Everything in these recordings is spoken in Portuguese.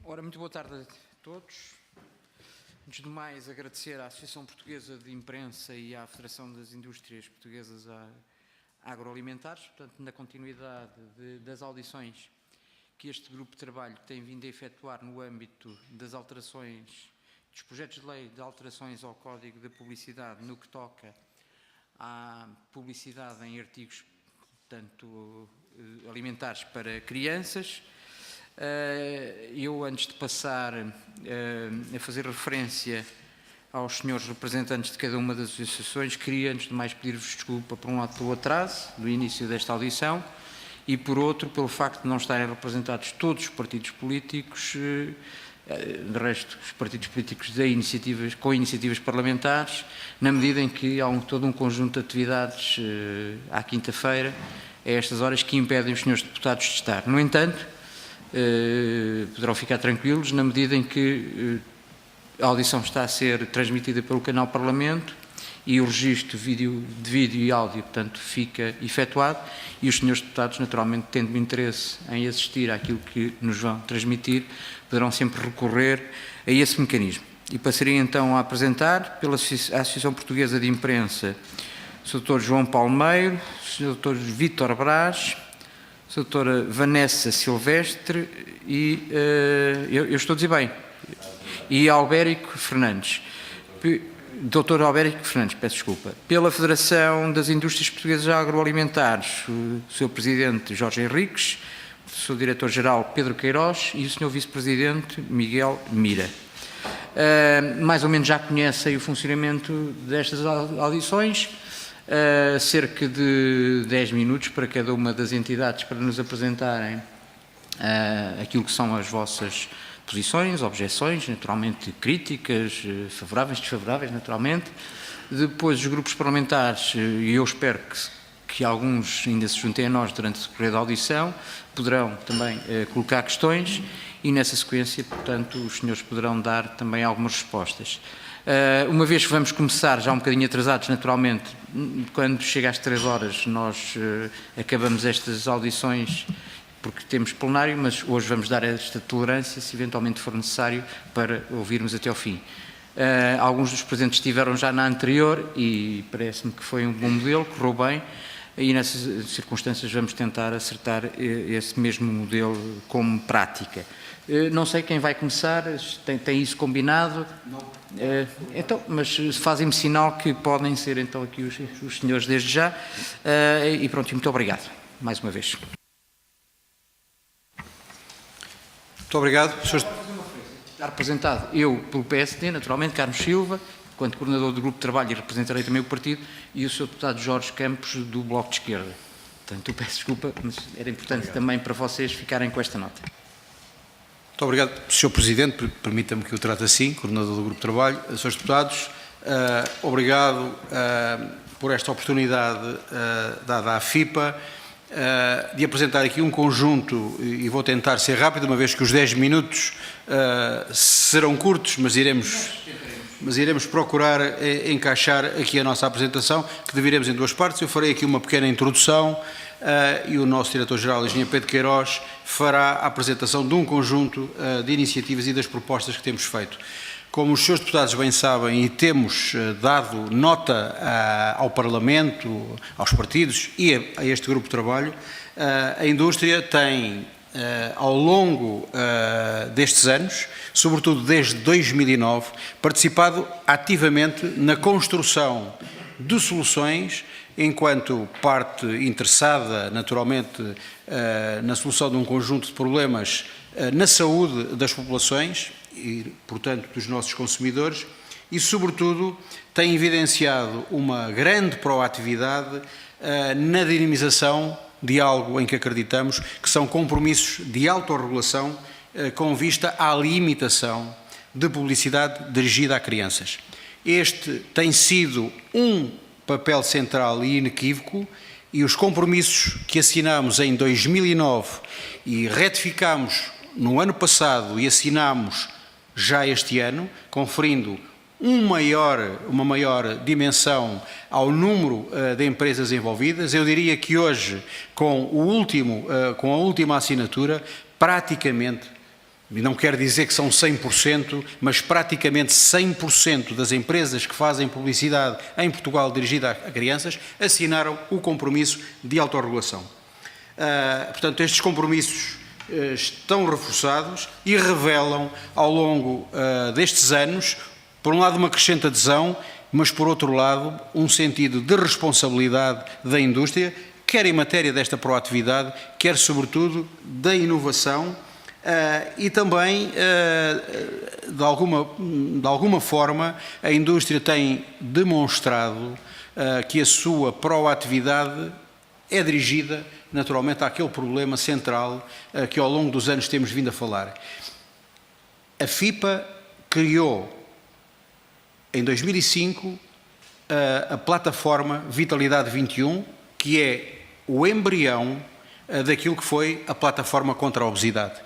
Ora, muito boa tarde a todos. Antes de mais, agradecer à Associação Portuguesa de Imprensa e à Federação das Indústrias Portuguesas Agroalimentares, portanto, na continuidade das audições que este grupo de trabalho tem vindo a efetuar no âmbito das alterações, dos projetos de lei de alterações ao Código da Publicidade, no que toca à publicidade em artigos, portanto, alimentares para crianças. Eu, antes de passar a fazer referência aos senhores representantes de cada uma das associações, queria, antes de mais, pedir-vos desculpa, por um lado, pelo atraso do início desta audição e, por outro, pelo facto de não estarem representados todos os partidos políticos, de resto, os partidos políticos com iniciativas parlamentares, na medida em que há todo um conjunto de atividades à quinta-feira, a estas horas, que impedem os senhores deputados de estar. No entanto, poderão ficar tranquilos na medida em que a audição está a ser transmitida pelo canal Parlamento e o registro de vídeo e áudio, portanto, fica efetuado e os senhores deputados, naturalmente, tendo interesse em assistir àquilo que nos vão transmitir, poderão sempre recorrer a esse mecanismo. E passaria então a apresentar, pela Associação Portuguesa de Imprensa, o Sr. Dr. João Palmeiro, o Sr. Dr. Vítor Brás, a doutora Vanessa Silvestre e, eu estou a dizer bem, e Albérico Fernandes. Doutor Albérico Fernandes, peço desculpa. Pela Federação das Indústrias Portuguesas Agroalimentares, o Sr. Presidente Jorge Henriques, o Sr. Diretor-Geral Pedro Queiroz e o Sr. Vice-Presidente Miguel Mira. Mais ou menos já conhecem o funcionamento destas audições. Cerca de 10 minutos para cada uma das entidades para nos apresentarem aquilo que são as vossas posições, objeções, naturalmente críticas, favoráveis, desfavoráveis, naturalmente. Depois os grupos parlamentares, e eu espero que alguns ainda se juntem a nós durante o período da audição, poderão também colocar questões e nessa sequência, portanto, os senhores poderão dar também algumas respostas. Uma vez que vamos começar, já um bocadinho atrasados, naturalmente, quando chega às 3 horas nós acabamos estas audições porque temos plenário, mas hoje vamos dar esta tolerância, se eventualmente for necessário, para ouvirmos até ao fim. Alguns dos presentes estiveram já na anterior e parece-me que foi um bom modelo, correu bem, e nessas circunstâncias vamos tentar acertar esse mesmo modelo como prática. Não sei quem vai começar, tem isso combinado? Não. Então, mas fazem-me sinal que podem ser então aqui os senhores desde já, e pronto, muito obrigado, mais uma vez. Muito obrigado. Está representado eu pelo PSD, naturalmente, Carlos Silva, enquanto coordenador do grupo de trabalho, e representarei também o partido, e o Sr. Deputado Jorge Campos, do Bloco de Esquerda. Portanto, eu peço desculpa, mas era importante também para vocês ficarem com esta nota. Muito obrigado, Sr. Presidente, permita-me que eu trate assim, coordenador do Grupo de Trabalho. Srs. Deputados, obrigado por esta oportunidade dada à FIPA de apresentar aqui um conjunto, e vou tentar ser rápido, uma vez que os 10 minutos serão curtos, mas iremos procurar encaixar aqui a nossa apresentação, que dividiremos em 2 partes. Eu farei aqui uma pequena introdução e o nosso Diretor-Geral, Engenheiro Pedro Queiroz, fará a apresentação de um conjunto de iniciativas e das propostas que temos feito. Como os senhores deputados bem sabem, e temos dado nota ao Parlamento, aos partidos e a este grupo de trabalho, a indústria tem, ao longo destes anos, sobretudo desde 2009, participado ativamente na construção de soluções, enquanto parte interessada, naturalmente, na solução de um conjunto de problemas na saúde das populações e, portanto, dos nossos consumidores, e, sobretudo, tem evidenciado uma grande proatividade na dinamização de algo em que acreditamos que são compromissos de autorregulação com vista à limitação de publicidade dirigida a crianças. Este tem sido um papel central e inequívoco, e os compromissos que assinamos em 2009 e retificamos no ano passado e assinamos já este ano, conferindo uma maior dimensão ao número de empresas envolvidas. Eu diria que hoje, com a última assinatura, praticamente e não quer dizer que são 100%, mas praticamente 100% das empresas que fazem publicidade em Portugal dirigida a crianças assinaram o compromisso de autorregulação. Portanto, estes compromissos estão reforçados e revelam ao longo destes anos, por um lado, uma crescente adesão, mas por outro lado, um sentido de responsabilidade da indústria, quer em matéria desta proatividade, quer sobretudo da inovação e também, de alguma forma, a indústria tem demonstrado que a sua proatividade é dirigida naturalmente àquele problema central que ao longo dos anos temos vindo a falar. A FIPA criou em 2005 a plataforma Vitalidade 21, que é o embrião daquilo que foi a plataforma contra a obesidade.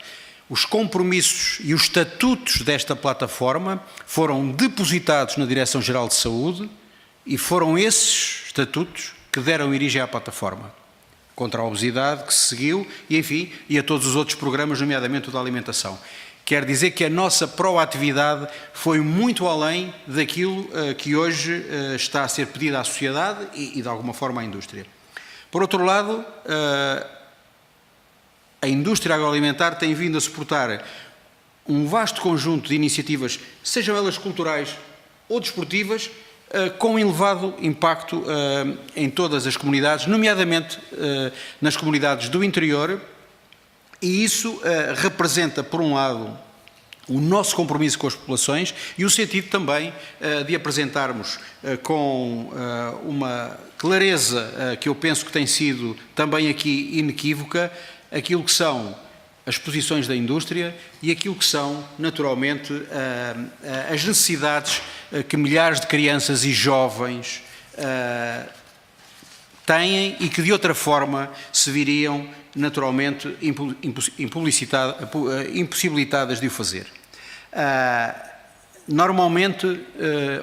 Os compromissos e os estatutos desta plataforma foram depositados na Direção-Geral de Saúde e foram esses estatutos que deram origem à plataforma contra a obesidade, que se seguiu, e enfim, e a todos os outros programas, nomeadamente o da alimentação. Quer dizer que a nossa proatividade foi muito além daquilo que hoje está a ser pedido à sociedade e de alguma forma à indústria. Por outro lado, a indústria agroalimentar tem vindo a suportar um vasto conjunto de iniciativas, sejam elas culturais ou desportivas, com elevado impacto em todas as comunidades, nomeadamente nas comunidades do interior, e isso representa, por um lado, o nosso compromisso com as populações e o sentido também de apresentarmos com uma clareza que eu penso que tem sido também aqui inequívoca aquilo que são as posições da indústria e aquilo que são, naturalmente, as necessidades que milhares de crianças e jovens têm e que de outra forma se viriam naturalmente impossibilitadas de o fazer. Normalmente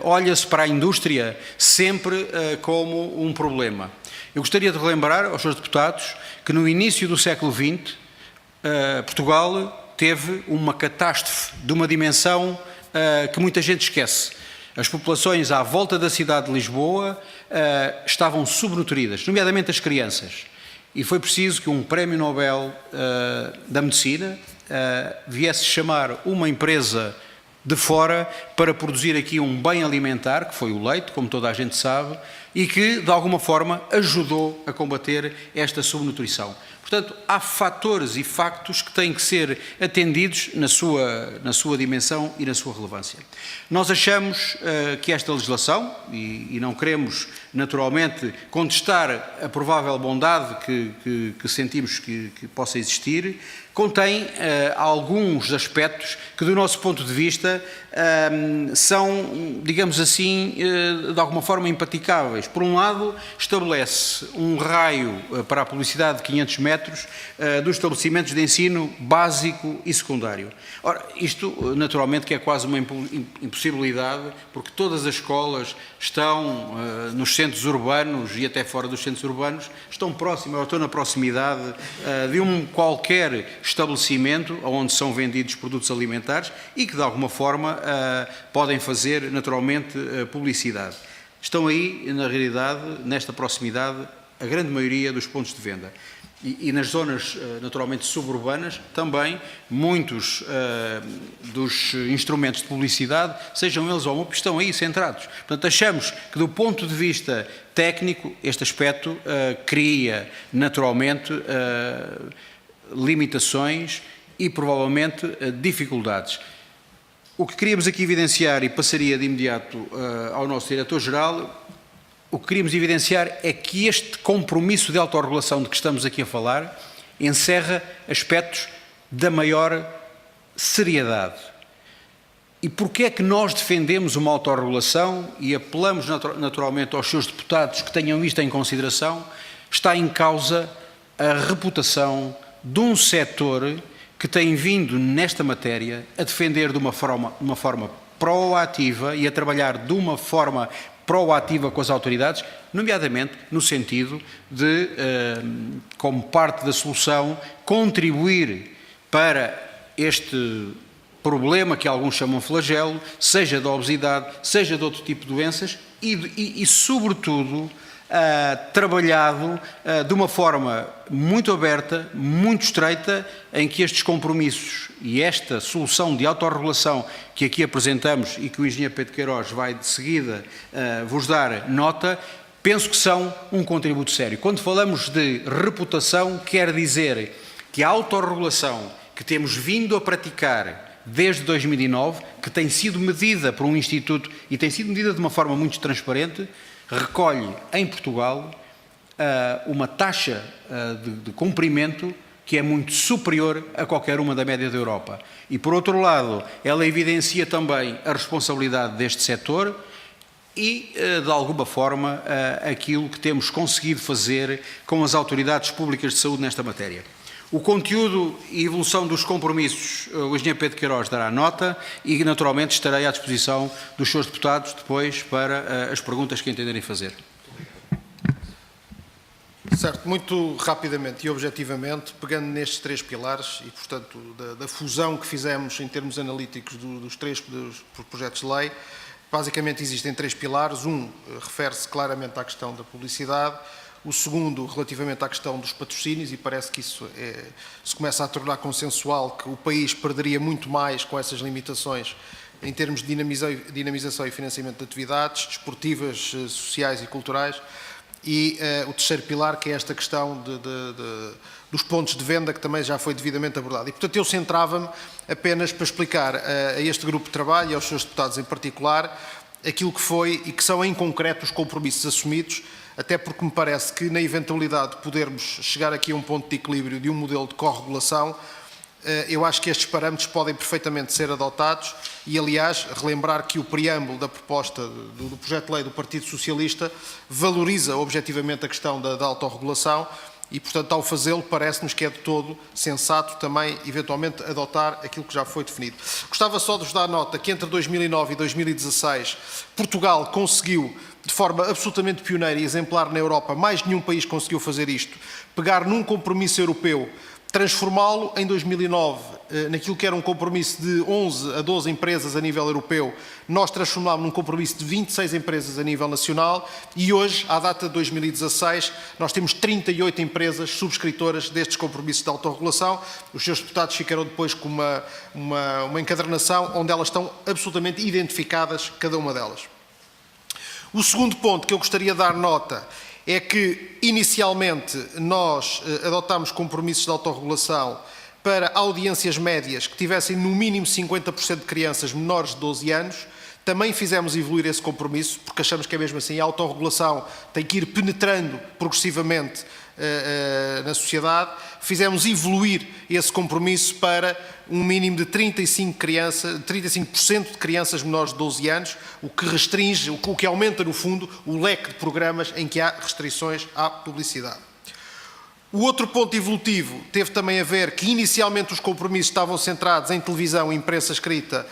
olha-se para a indústria sempre como um problema. Eu gostaria de relembrar aos senhores deputados que no início do século XX Portugal teve uma catástrofe de uma dimensão que muita gente esquece. As populações à volta da cidade de Lisboa estavam subnutridas, nomeadamente as crianças. E foi preciso que um prémio Nobel da Medicina viesse chamar uma empresa de fora para produzir aqui um bem alimentar, que foi o leite, como toda a gente sabe, e que, de alguma forma, ajudou a combater esta subnutrição. Portanto, há fatores e factos que têm que ser atendidos na sua dimensão e na sua relevância. Nós achamos que esta legislação, e não queremos naturalmente contestar a provável bondade que sentimos que possa existir, contém alguns aspectos que, do nosso ponto de vista, são, digamos assim, de alguma forma impraticáveis. Por um lado, estabelece um raio para a publicidade de 500 metros dos estabelecimentos de ensino básico e secundário. Ora, isto naturalmente que é quase uma impossibilidade, porque todas as escolas estão nos centros urbanos e até fora dos centros urbanos, estão próximas, ou estão na proximidade de um qualquer estabelecimento onde são vendidos produtos alimentares e que de alguma forma podem fazer naturalmente publicidade. Estão aí, na realidade, nesta proximidade, a grande maioria dos pontos de venda. E nas zonas naturalmente suburbanas também muitos dos instrumentos de publicidade, sejam eles ou não, estão aí centrados. Portanto, achamos que do ponto de vista técnico este aspecto cria naturalmente limitações e provavelmente dificuldades. O que queríamos aqui evidenciar, e passaria de imediato ao nosso Diretor-Geral, o que queríamos evidenciar é que este compromisso de autorregulação de que estamos aqui a falar encerra aspectos da maior seriedade. E porquê é que nós defendemos uma autorregulação e apelamos naturalmente aos seus deputados que tenham isto em consideração? Está em causa a reputação de um setor que tem vindo nesta matéria a defender de uma forma proativa e a trabalhar de uma forma proativa com as autoridades, nomeadamente no sentido de, como parte da solução, contribuir para este problema que alguns chamam flagelo, seja da obesidade, seja de outro tipo de doenças e sobretudo, trabalhado de uma forma muito aberta, muito estreita, em que estes compromissos e esta solução de autorregulação que aqui apresentamos e que o engenheiro Pedro Queiroz vai de seguida vos dar nota, penso que são um contributo sério. Quando falamos de reputação, quer dizer que a autorregulação que temos vindo a praticar desde 2009, que tem sido medida por um instituto e tem sido medida de uma forma muito transparente, recolhe em Portugal uma taxa de cumprimento que é muito superior a qualquer uma da média da Europa. E, por outro lado, ela evidencia também a responsabilidade deste setor e, de alguma forma, aquilo que temos conseguido fazer com as autoridades públicas de saúde nesta matéria. O conteúdo e evolução dos compromissos, o engenheiro Pedro Queiroz dará nota e, naturalmente, estarei à disposição dos senhores deputados depois para as perguntas que entenderem fazer. Certo, muito rapidamente e objetivamente, pegando nestes 3 pilares e, portanto, da fusão que fizemos em termos analíticos dos projetos de lei, basicamente existem 3 pilares. Um refere-se claramente à questão da publicidade, o segundo relativamente à questão dos patrocínios, e parece que isso se começa a tornar consensual, que o país perderia muito mais com essas limitações em termos de dinamização e financiamento de atividades desportivas, sociais e culturais. E o terceiro pilar, que é esta questão dos pontos de venda, que também já foi devidamente abordado. E, portanto, eu centrava-me apenas para explicar a este grupo de trabalho e aos seus deputados em particular aquilo que foi e que são em concreto os compromissos assumidos, até porque me parece que, na eventualidade de podermos chegar aqui a um ponto de equilíbrio de um modelo de corregulação, eu acho que estes parâmetros podem perfeitamente ser adotados e, aliás, relembrar que o preâmbulo da proposta do projeto de lei do Partido Socialista valoriza objetivamente a questão da autorregulação e, portanto, ao fazê-lo, parece-nos que é de todo sensato também, eventualmente, adotar aquilo que já foi definido. Gostava só de vos dar nota que entre 2009 e 2016 Portugal conseguiu, de forma absolutamente pioneira e exemplar na Europa, mais nenhum país conseguiu fazer isto, pegar num compromisso europeu, transformá-lo em 2009 naquilo que era um compromisso de 11 a 12 empresas a nível europeu, nós transformámos num compromisso de 26 empresas a nível nacional e hoje, à data de 2016, nós temos 38 empresas subscritoras destes compromissos de autorregulação. Os seus deputados ficaram depois com uma encadernação onde elas estão absolutamente identificadas, cada uma delas. O segundo ponto que eu gostaria de dar nota é que, inicialmente, nós adotámos compromissos de autorregulação para audiências médias que tivessem no mínimo 50% de crianças menores de 12 anos. Também fizemos evoluir esse compromisso, porque achamos que é mesmo assim, a autorregulação tem que ir penetrando progressivamente na sociedade. Fizemos evoluir esse compromisso para um mínimo de 35% de crianças menores de 12 anos, o que restringe, o que aumenta, no fundo, o leque de programas em que há restrições à publicidade. O outro ponto evolutivo teve também a ver que, inicialmente, os compromissos estavam centrados em televisão, imprensa escrita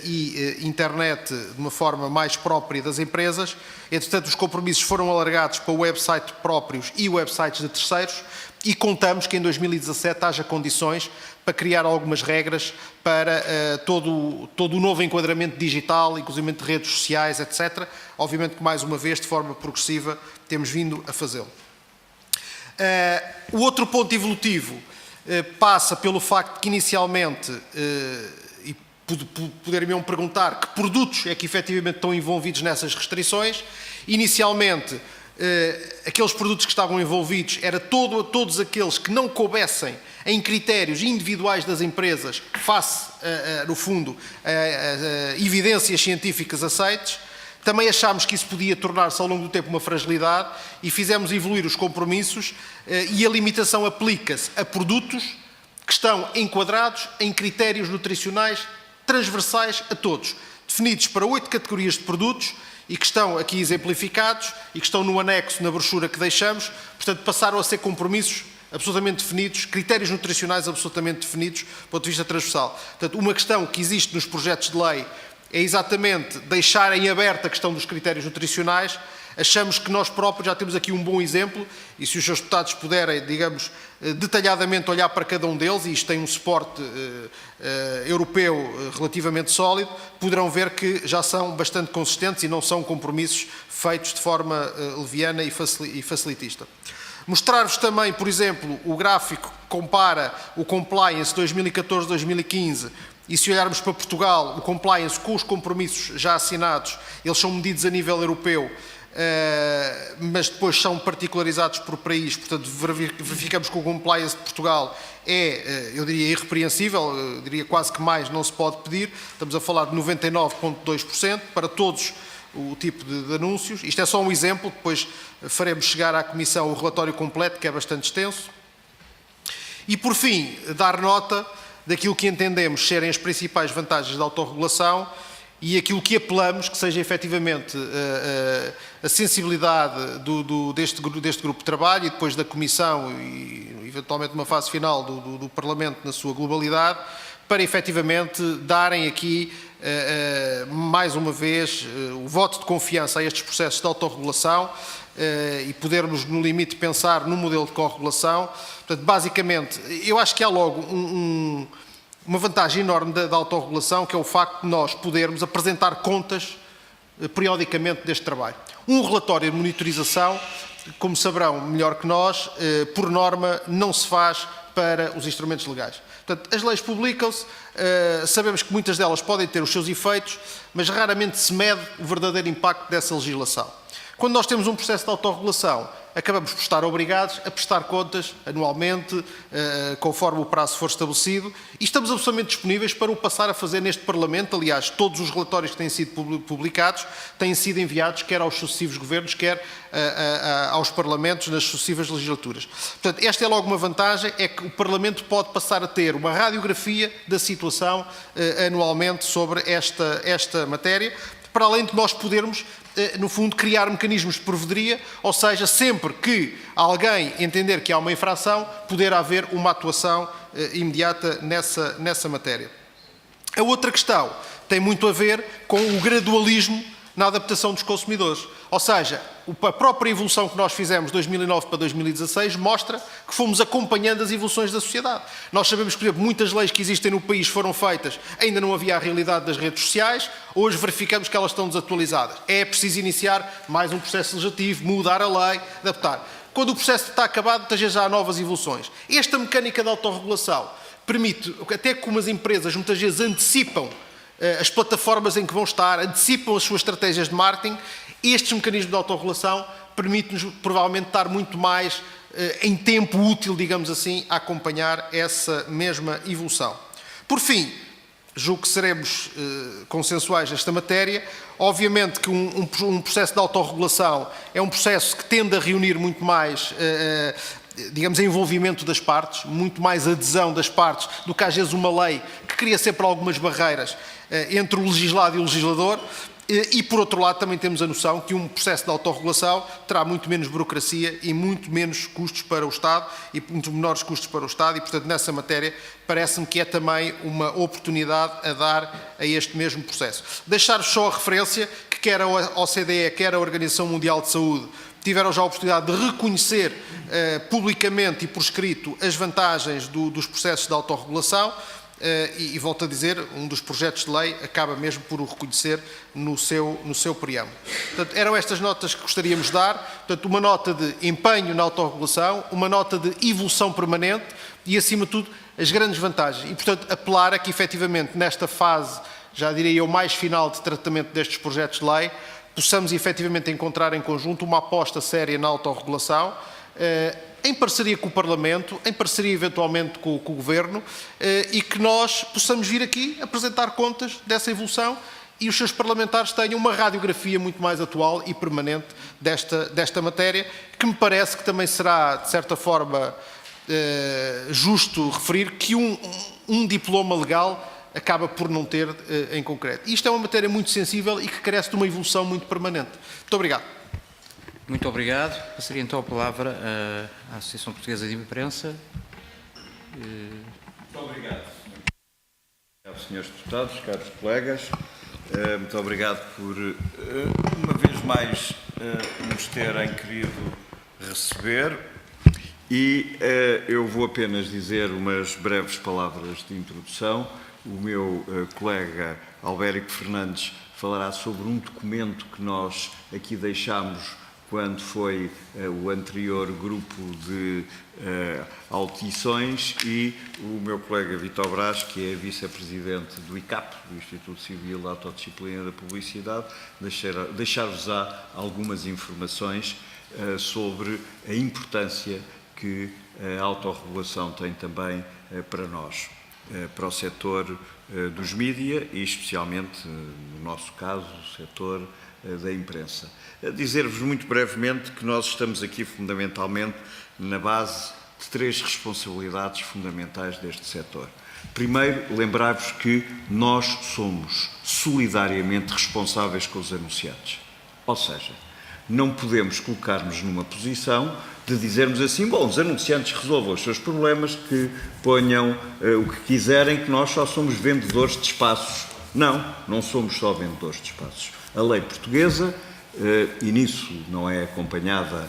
e internet de uma forma mais própria das empresas. Entretanto, os compromissos foram alargados para websites próprios e websites de terceiros e contamos que em 2017 haja condições para criar algumas regras para todo o novo enquadramento digital, inclusive de redes sociais, etc. Obviamente que, mais uma vez, de forma progressiva, temos vindo a fazê-lo. O outro ponto evolutivo passa pelo facto de que, inicialmente, e poderiam perguntar que produtos é que efetivamente estão envolvidos nessas restrições. Inicialmente, aqueles produtos que estavam envolvidos eram todos aqueles que não coubessem em critérios individuais das empresas face, no fundo, a evidências científicas aceites. Também achámos que isso podia tornar-se ao longo do tempo uma fragilidade e fizemos evoluir os compromissos e a limitação aplica-se a produtos que estão enquadrados em critérios nutricionais transversais a todos, definidos para 8 categorias de produtos e que estão aqui exemplificados e que estão no anexo na brochura que deixamos. Portanto, passaram a ser compromissos absolutamente definidos, critérios nutricionais absolutamente definidos do ponto de vista transversal. Portanto, uma questão que existe nos projetos de lei é exatamente deixar em aberto a questão dos critérios nutricionais. Achamos que nós próprios já temos aqui um bom exemplo e se os seus deputados puderem, digamos, detalhadamente olhar para cada um deles, e isto tem um suporte europeu relativamente sólido, poderão ver que já são bastante consistentes e não são compromissos feitos de forma leviana e facilitista. Mostrar-vos também, por exemplo, o gráfico que compara o compliance 2014-2015 e se olharmos para Portugal, o compliance com os compromissos já assinados, eles são medidos a nível europeu, mas depois são particularizados por país, portanto verificamos que o compliance de Portugal é, eu diria, irrepreensível, eu diria quase que mais não se pode pedir, estamos a falar de 99,2% para todos o tipo de anúncios. Isto é só um exemplo, depois faremos chegar à Comissão o relatório completo, que é bastante extenso. E, por fim, dar nota daquilo que entendemos serem as principais vantagens da autorregulação e aquilo que apelamos que seja efetivamente a sensibilidade deste grupo de trabalho e depois da Comissão e, eventualmente, numa fase final do Parlamento na sua globalidade, para efetivamente darem aqui mais uma vez o voto de confiança a estes processos de autorregulação e podermos, no limite, pensar num modelo de corregulação. Portanto, basicamente, eu acho que há logo uma vantagem enorme da autorregulação, que é o facto de nós podermos apresentar contas periodicamente deste trabalho. Um relatório de monitorização, como saberão melhor que nós, por norma, não se faz para os instrumentos legais. Portanto, as leis publicam-se, sabemos que muitas delas podem ter os seus efeitos, mas raramente se mede o verdadeiro impacto dessa legislação. Quando nós temos um processo de autorregulação, acabamos por estar obrigados a prestar contas anualmente, conforme o prazo for estabelecido, e estamos absolutamente disponíveis para o passar a fazer neste Parlamento. Aliás, todos os relatórios que têm sido publicados têm sido enviados quer aos sucessivos governos, quer aos Parlamentos nas sucessivas legislaturas. Portanto, esta é logo uma vantagem, é que o Parlamento pode passar a ter uma radiografia da situação anualmente sobre esta matéria, para além de nós podermos, no fundo, criar mecanismos de provedoria, ou seja, sempre que alguém entender que há uma infração, poder haver uma atuação imediata nessa matéria. A outra questão tem muito a ver com o gradualismo na adaptação dos consumidores. Ou seja, a própria evolução que nós fizemos de 2009 para 2016 mostra que fomos acompanhando as evoluções da sociedade. Nós sabemos que, por exemplo, muitas leis que existem no país foram feitas, ainda não havia a realidade das redes sociais, hoje verificamos que elas estão desatualizadas. É preciso iniciar mais um processo legislativo, mudar a lei, adaptar. Quando o processo está acabado, muitas vezes já há novas evoluções. Esta mecânica de autorregulação permite, até que umas empresas muitas vezes antecipam as plataformas em que vão estar, antecipam as suas estratégias de marketing, estes mecanismos de autorregulação permitem-nos provavelmente estar muito mais em tempo útil, digamos assim, a acompanhar essa mesma evolução. Por fim, julgo que seremos consensuais nesta matéria. Obviamente que um processo de autorregulação é um processo que tende a reunir muito mais digamos, envolvimento das partes, muito mais adesão das partes do que às vezes uma lei que cria sempre algumas barreiras entre o legislado e o legislador. E, por outro lado, também temos a noção que um processo de autorregulação terá muito menos burocracia e muito menos custos para o Estado e muito menores custos para o Estado e, portanto, nessa matéria, parece-me que é também uma oportunidade a dar a este mesmo processo. Deixar-vos só a referência que quer a OCDE, quer a Organização Mundial de Saúde, tiveram já a oportunidade de reconhecer publicamente e por escrito as vantagens dos processos de autorregulação. E volto a dizer, um dos projetos de lei acaba mesmo por o reconhecer no seu preâmbulo. Portanto, eram estas notas que gostaríamos de dar. Portanto, uma nota de empenho na autorregulação, uma nota de evolução permanente e, acima de tudo, as grandes vantagens. E, portanto, apelar a que, efetivamente, nesta fase, já diria eu, mais final de tratamento destes projetos de lei, possamos, efetivamente, encontrar em conjunto uma aposta séria na autorregulação, em parceria com o Parlamento, em parceria eventualmente com o Governo, e que nós possamos vir aqui apresentar contas dessa evolução e os seus parlamentares tenham uma radiografia muito mais atual e permanente desta matéria, que me parece que também será, de certa forma, justo referir que um diploma legal acaba por não ter em concreto. Isto é uma matéria muito sensível e que carece de uma evolução muito permanente. Muito obrigado. Muito obrigado. Passaria então a palavra à Associação Portuguesa de Imprensa. Muito obrigado. Obrigado, senhores deputados, caros colegas. Muito obrigado por, uma vez mais, nos terem querido receber e eu vou apenas dizer umas breves palavras de introdução. O meu colega Albérico Fernandes falará sobre um documento que nós aqui deixámos quando foi o anterior grupo de audições, e o meu colega Vítor Brás, que é vice-presidente do ICAP, do Instituto Civil de Autodisciplina da Publicidade, deixar-vos-á algumas informações sobre a importância que a autorregulação tem também para nós, para o setor dos mídia e, especialmente, no nosso caso, o setor da imprensa. Dizer-vos muito brevemente que nós estamos aqui fundamentalmente na base de 3 responsabilidades fundamentais deste setor. Primeiro, lembrar-vos que nós somos solidariamente responsáveis com os anunciantes. Ou seja, não podemos colocar-nos numa posição de dizermos assim, bom, os anunciantes resolvam os seus problemas, que ponham o que quiserem, que nós só somos vendedores de espaços. Não, não somos só vendedores de espaços. A lei portuguesa, e nisso não é acompanhada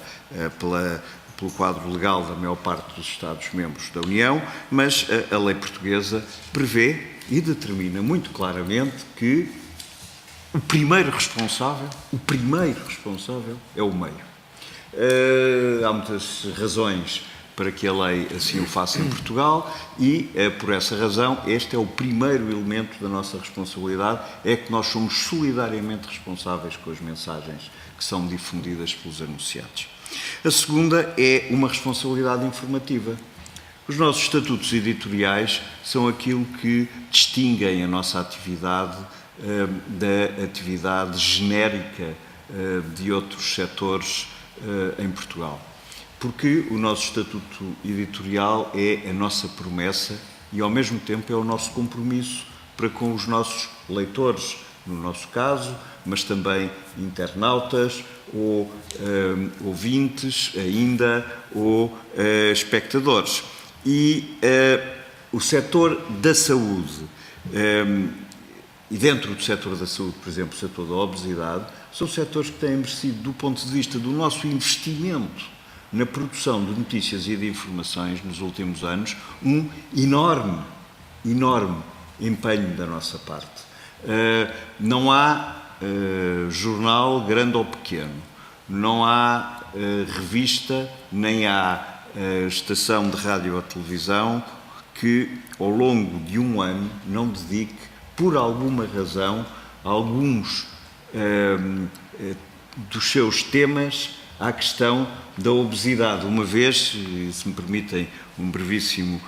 pelo quadro legal da maior parte dos Estados-membros da União, mas a lei portuguesa prevê e determina muito claramente que o primeiro responsável é o meio. Há muitas razões para que a lei assim o faça em Portugal e, por essa razão, este é o primeiro elemento da nossa responsabilidade, é que nós somos solidariamente responsáveis com as mensagens que são difundidas pelos anunciantes. A segunda é uma responsabilidade informativa. Os nossos estatutos editoriais são aquilo que distinguem a nossa atividade da atividade genérica de outros setores em Portugal. Porque o nosso estatuto editorial é a nossa promessa e, ao mesmo tempo, é o nosso compromisso para com os nossos leitores, no nosso caso, mas também internautas ou ouvintes ainda ou espectadores. E o setor da saúde, e dentro do setor da saúde, por exemplo, o setor da obesidade, são setores que têm merecido, do ponto de vista do nosso investimento na produção de notícias e de informações nos últimos anos, um enorme empenho da nossa parte. Não há jornal grande ou pequeno, não há revista, nem há estação de rádio ou televisão que, ao longo de um ano, não dedique, por alguma razão, alguns dos seus temas à questão da obesidade. Uma vez, se me permitem um brevíssimo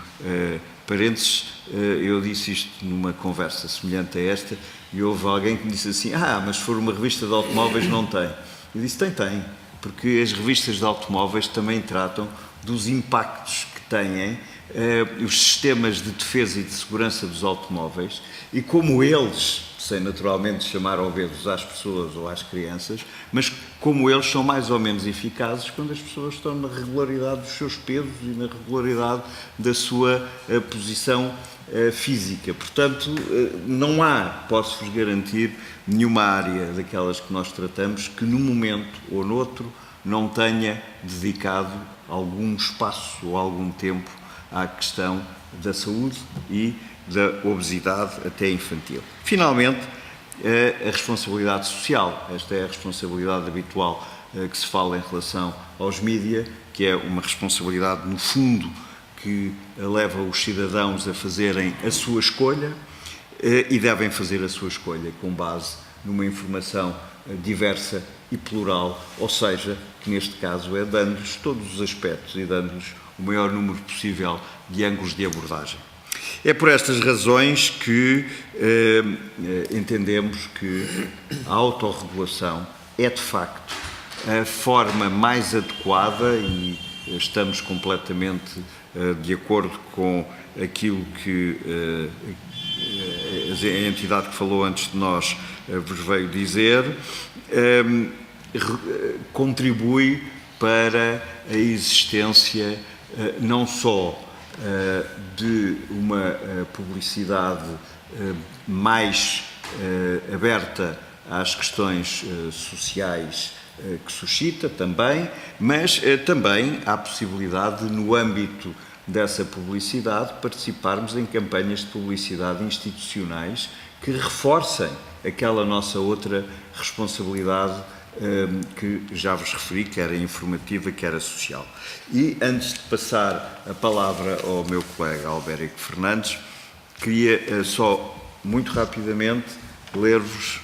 parênteses, eu disse isto numa conversa semelhante a esta e houve alguém que me disse assim, mas se for uma revista de automóveis não tem. Eu disse, tem, porque as revistas de automóveis também tratam dos impactos que têm os sistemas de defesa e de segurança dos automóveis e como eles, sem naturalmente chamar ouvidos às pessoas ou às crianças, mas como eles são mais ou menos eficazes quando as pessoas estão na regularidade dos seus pesos e na regularidade da sua posição física. Portanto, não há, posso-vos garantir, nenhuma área daquelas que nós tratamos que num momento ou noutro não tenha dedicado algum espaço ou algum tempo à questão da saúde e da obesidade até infantil. Finalmente, a responsabilidade social. Esta é a responsabilidade habitual que se fala em relação aos mídia, que é uma responsabilidade, no fundo, que leva os cidadãos a fazerem a sua escolha e devem fazer a sua escolha com base numa informação diversa e plural, ou seja, que neste caso é dando-lhes todos os aspectos e dando-lhes o maior número possível de ângulos de abordagem. É por estas razões que entendemos que a autorregulação é, de facto, a forma mais adequada e estamos completamente de acordo com aquilo que a entidade que falou antes de nós vos veio dizer, contribui para a existência não só de uma publicidade mais aberta às questões sociais que suscita também, mas também há possibilidade de, no âmbito dessa publicidade, participarmos em campanhas de publicidade institucionais que reforcem aquela nossa outra responsabilidade que já vos referi, quer a informativa, quer a social. E, antes de passar a palavra ao meu colega Albérico Fernandes, queria só, muito rapidamente, ler-vos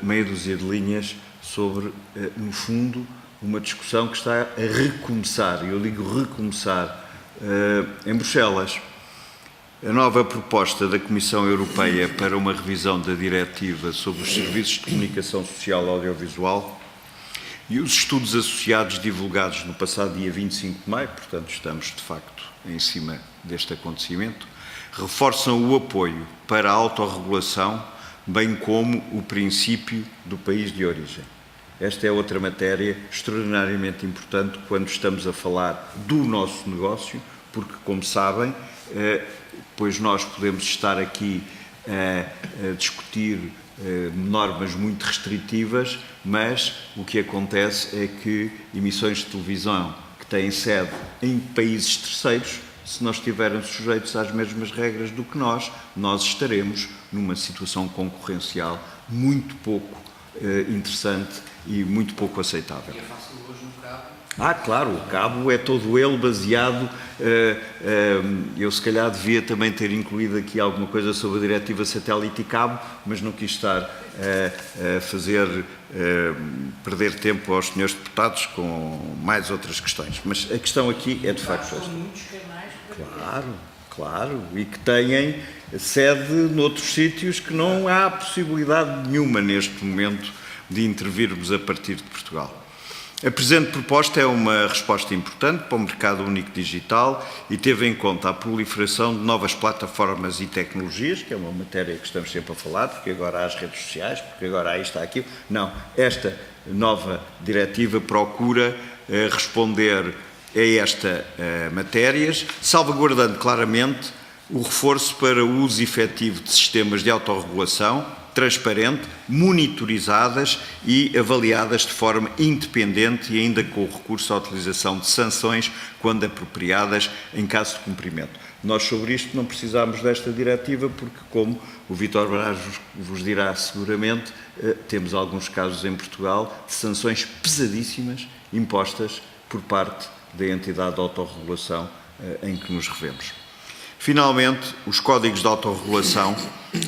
meia dúzia de linhas sobre, no fundo, uma discussão que está a recomeçar, e eu digo recomeçar, em Bruxelas. A nova proposta da Comissão Europeia para uma revisão da Diretiva sobre os Serviços de Comunicação Social Audiovisual e os estudos associados divulgados no passado dia 25 de maio, portanto estamos de facto em cima deste acontecimento, reforçam o apoio para a autorregulação, bem como o princípio do país de origem. Esta é outra matéria extraordinariamente importante quando estamos a falar do nosso negócio, porque, como sabem, pois nós podemos estar aqui a discutir normas muito restritivas, mas o que acontece é que emissões de televisão que têm sede em países terceiros, se não estiverem sujeitos às mesmas regras do que nós estaremos numa situação concorrencial muito pouco interessante e muito pouco aceitável. Claro, o cabo é todo ele baseado, eu se calhar devia também ter incluído aqui alguma coisa sobre a diretiva satélite e cabo, mas não quis estar a fazer perder tempo aos senhores deputados com mais outras questões. Mas a questão aqui é de facto esta. Claro, e que têm sede noutros sítios que não há possibilidade nenhuma neste momento de intervirmos a partir de Portugal. A presente proposta é uma resposta importante para o mercado único digital e teve em conta a proliferação de novas plataformas e tecnologias, que é uma matéria que estamos sempre a falar, porque agora há as redes sociais, porque agora há isto, há aquilo. Não, esta nova diretiva procura responder a estas matérias, salvaguardando claramente o reforço para o uso efetivo de sistemas de autorregulação, transparente, monitorizadas e avaliadas de forma independente e ainda com o recurso à utilização de sanções quando apropriadas em caso de cumprimento. Nós sobre isto não precisamos desta diretiva porque, como o Vítor Braz vos dirá seguramente, temos alguns casos em Portugal de sanções pesadíssimas impostas por parte da entidade de autorregulação em que nos revemos. Finalmente, os códigos de autorregulação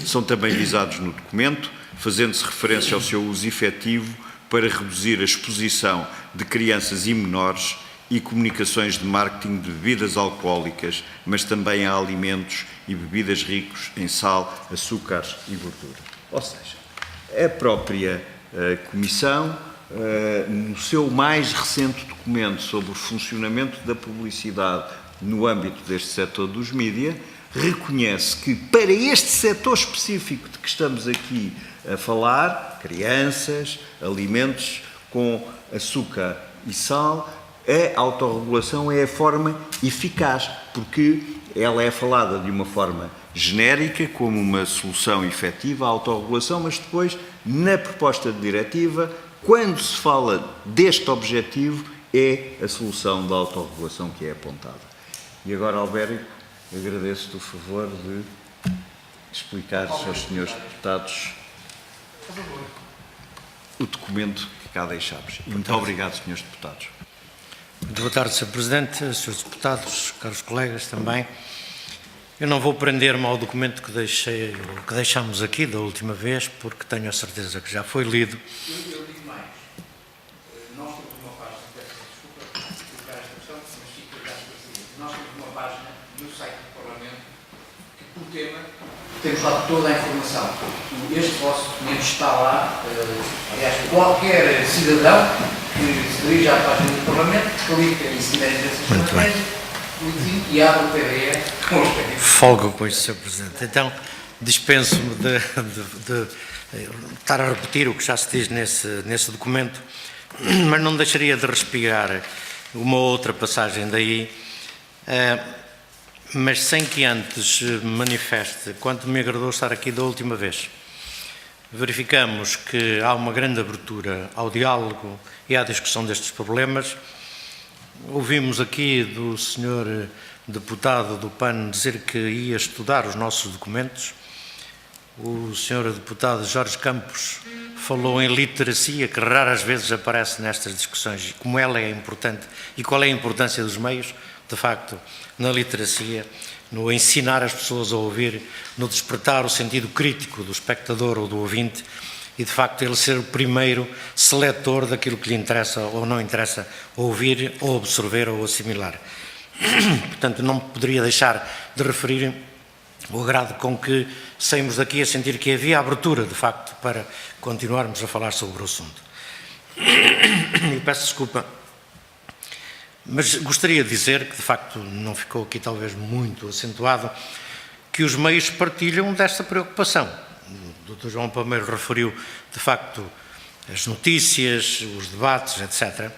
são também visados no documento, fazendo-se referência ao seu uso efetivo para reduzir a exposição de crianças e menores e comunicações de marketing de bebidas alcoólicas, mas também a alimentos e bebidas ricos em sal, açúcares e gordura. Ou seja, a própria Comissão, no seu mais recente documento sobre o funcionamento da publicidade no âmbito deste setor dos mídia, reconhece que para este setor específico de que estamos aqui a falar, crianças, alimentos com açúcar e sal, a autorregulação é a forma eficaz, porque ela é falada de uma forma genérica, como uma solução efetiva à autorregulação, mas depois, na proposta de diretiva, quando se fala deste objetivo, é a solução da autorregulação que é apontada. E agora, Albérico, agradeço-te o favor de explicar aos senhores deputados o documento que cá deixámos. E muito obrigado, senhores deputados. Muito boa tarde, Sr. Presidente, senhores deputados, caros colegas também. Eu não vou prender-me ao documento que deixámos aqui da última vez, porque tenho a certeza que já foi lido. Eu digo mais. Nós temos uma página, desculpa explicar esta questão, mas fica já esclarecido. Nós temos uma página no site do Parlamento que, por tema, temos lá toda a informação. Este vosso documento está lá. Aliás, qualquer cidadão que se dirige à página do Parlamento, clica e se tiver essas questões, e abre o PDF com os PDF. Folgo com isso, Sr. Presidente. Então, dispenso-me de estar a repetir o que já se diz nesse documento, mas não deixaria de respirar uma outra passagem daí, mas sem que antes manifeste quanto me agradou estar aqui da última vez. verificamos que há uma grande abertura ao diálogo e à discussão destes problemas. Ouvimos aqui do Sr. Deputado do PAN dizer que ia estudar os nossos documentos. O Sr. Deputado Jorge Campos falou em literacia, que raras vezes aparece nestas discussões, como ela é importante e qual é a importância dos meios, de facto, na literacia, no ensinar as pessoas a ouvir, no despertar o sentido crítico do espectador ou do ouvinte e, de facto, ele ser o primeiro seletor daquilo que lhe interessa ou não interessa ouvir ou absorver ou assimilar. Portanto, não poderia deixar de referir o agrado com que saímos daqui a sentir que havia abertura, de facto, para continuarmos a falar sobre o assunto. E peço desculpa, mas gostaria de dizer que, de facto, não ficou aqui talvez muito acentuado, que os meios partilham desta preocupação. O Dr. João Palmeiro referiu, de facto, as notícias, os debates, etc.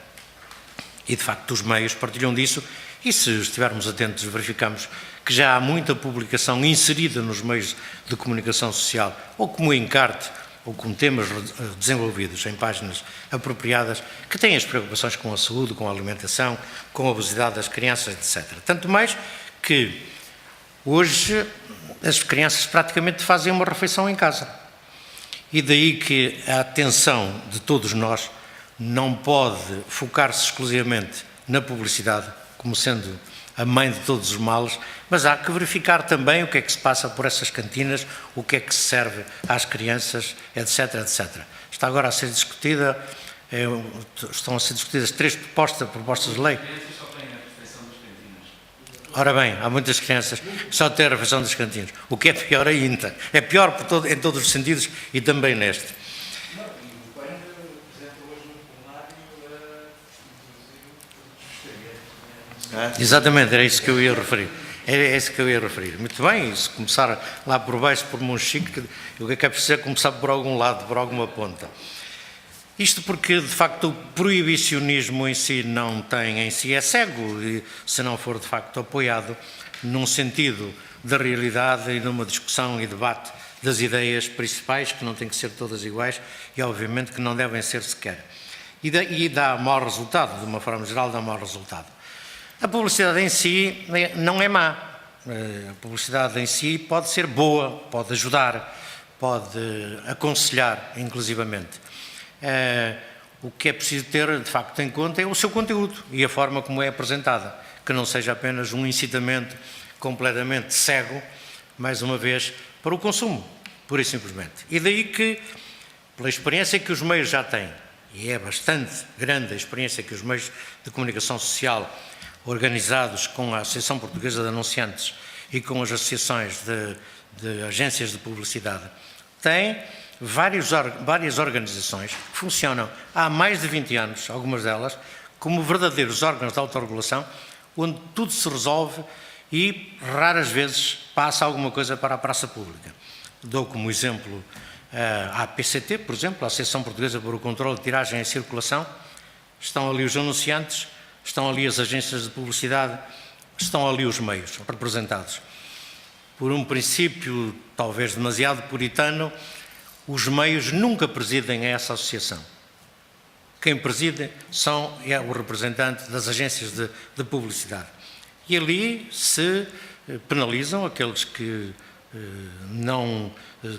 E, de facto, os meios partilham disso. E se estivermos atentos, verificamos que já há muita publicação inserida nos meios de comunicação social, ou como encarte, ou com temas desenvolvidos em páginas apropriadas, que têm as preocupações com a saúde, com a alimentação, com a obesidade das crianças, etc. Tanto mais que hoje as crianças praticamente fazem uma refeição em casa. E daí que a atenção de todos nós não pode focar-se exclusivamente na publicidade, como sendo a mãe de todos os males, mas há que verificar também o que é que se passa por essas cantinas, o que é que se serve às crianças, etc, etc. Está agora a ser discutida, estão a ser discutidas 3 propostas de lei. Ora bem, há muitas crianças que só têm a refeição das cantinas, o que é pior ainda. É pior em todos os sentidos e também neste. Exatamente, era isso que eu ia referir. Era isso que eu ia referir. Muito bem, se começar lá por baixo, por Monchique, o que é preciso é começar por algum lado, por alguma ponta. Isto porque, de facto, o proibicionismo em si não tem, em si é cego, e se não for, de facto, apoiado num sentido da realidade e numa discussão e debate das ideias principais, que não têm que ser todas iguais e, obviamente, que não devem ser sequer. E dá mau resultado, de uma forma geral, dá mau resultado. A publicidade em si não é má. A publicidade em si pode ser boa, pode ajudar, pode aconselhar, inclusivamente. O que é preciso ter, de facto, em conta é o seu conteúdo e a forma como é apresentada, que não seja apenas um incitamento completamente cego, mais uma vez, para o consumo, pura e simplesmente. E daí que, pela experiência que os meios já têm, e é bastante grande a experiência que os meios de comunicação social organizados com a Associação Portuguesa de Anunciantes e com as associações de agências de publicidade, têm várias organizações que funcionam há mais de 20 anos, algumas delas, como verdadeiros órgãos de autorregulação, onde tudo se resolve e raras vezes passa alguma coisa para a praça pública. Dou como exemplo a APCT, por exemplo, a Associação Portuguesa para o Controlo de Tiragem e Circulação. Estão ali os anunciantes, estão ali as agências de publicidade, estão ali os meios representados. Por um princípio talvez demasiado puritano, os meios nunca presidem a essa associação. Quem preside é o representante das agências de publicidade. E ali se penalizam aqueles que não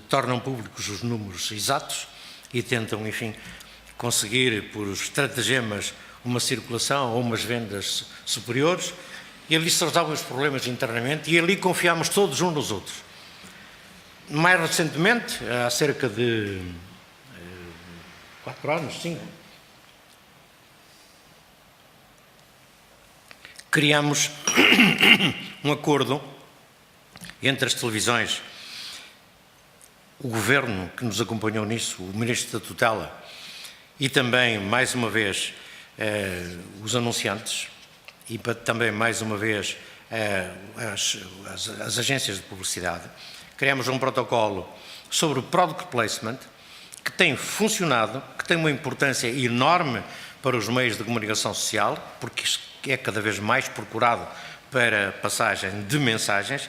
tornam públicos os números exatos e tentam, enfim, conseguir por estratagemas uma circulação ou umas vendas superiores, e ali se resolvem os problemas internamente e ali confiamos todos uns nos outros. Mais recentemente, há cerca de 4 anos, 5, criamos um acordo entre as televisões, o Governo que nos acompanhou nisso, o Ministro da Tutela e também, mais uma vez, os anunciantes e também, mais uma vez, as agências de publicidade. Criamos um protocolo sobre o product placement que tem funcionado, que tem uma importância enorme para os meios de comunicação social, porque é cada vez mais procurado para passagem de mensagens,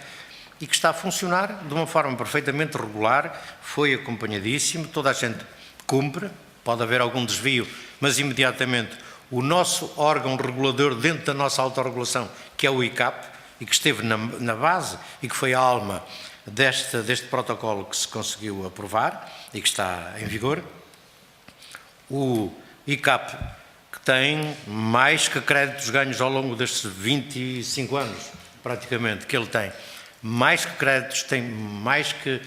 e que está a funcionar de uma forma perfeitamente regular, foi acompanhadíssimo, toda a gente cumpre, pode haver algum desvio, mas imediatamente o nosso órgão regulador dentro da nossa autorregulação, que é o ICAP, e que esteve na base e que foi a alma deste protocolo que se conseguiu aprovar e que está em vigor, o ICAP, que tem mais que créditos ganhos ao longo destes 25 anos, praticamente, que ele tem, mais que créditos, tem mais que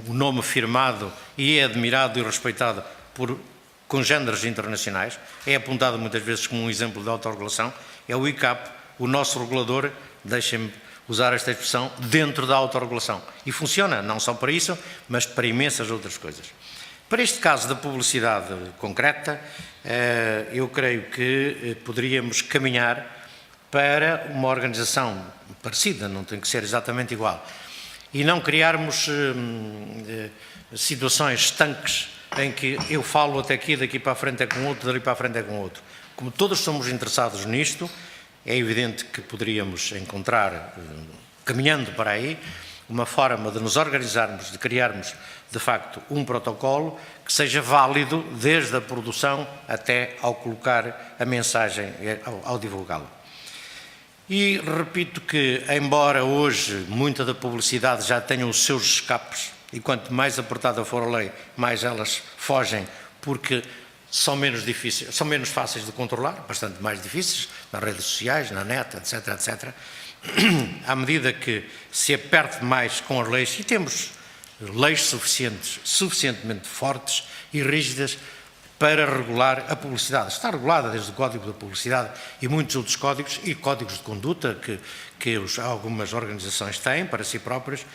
o nome firmado e é admirado e respeitado por congêneres internacionais, é apontado muitas vezes como um exemplo de autorregulação, é o ICAP, o nosso regulador, deixem-me usar esta expressão, dentro da autorregulação. E funciona, não só para isso, mas para imensas outras coisas. Para este caso da publicidade concreta, eu creio que poderíamos caminhar para uma organização parecida, não tem que ser exatamente igual, e não criarmos situações estanques em que eu falo até aqui, daqui para a frente é com outro, dali para a frente é com outro. Como todos somos interessados nisto, é evidente que poderíamos encontrar, caminhando para aí, uma forma de nos organizarmos, de criarmos, de facto, um protocolo que seja válido desde a produção até ao colocar a mensagem, ao divulgá-la. E repito que, embora hoje muita da publicidade já tenha os seus escapes, e quanto mais apertada for a lei, mais elas fogem, porque são menos difíceis, são menos fáceis de controlar, bastante mais difíceis, nas redes sociais, na net, etc., etc. À medida que se aperte mais com as leis, e temos leis suficientemente fortes e rígidas para regular a publicidade. Está regulada desde o Código da Publicidade e muitos outros códigos, e códigos de conduta que algumas organizações têm para si próprias.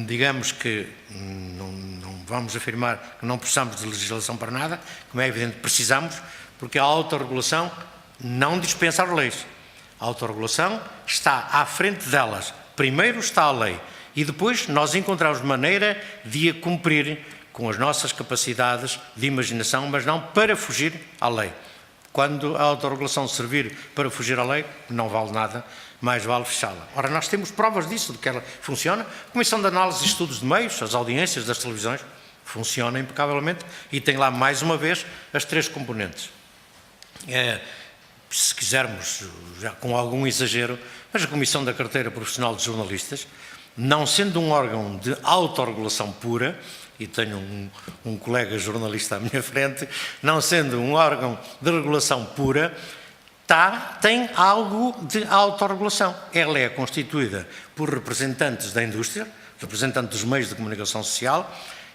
Digamos que não vamos afirmar que não precisamos de legislação para nada, como é evidente, precisamos, porque a autorregulação não dispensa as leis. A autorregulação está à frente delas. Primeiro está a lei e depois nós encontramos maneira de a cumprir com as nossas capacidades de imaginação, mas não para fugir à lei. Quando a autorregulação servir para fugir à lei, não vale nada, mais vale fechá-la. Ora, nós temos provas disso, de que ela funciona. A Comissão de Análise e Estudos de Meios, as audiências das televisões, funciona impecavelmente e tem lá, mais uma vez, as 3 componentes. Se quisermos, já com algum exagero, mas a Comissão da Carteira Profissional de Jornalistas, não sendo um órgão de autorregulação pura, e tenho um colega jornalista à minha frente, não sendo um órgão de regulação pura, tem algo de autorregulação. Ela é constituída por representantes da indústria, representantes dos meios de comunicação social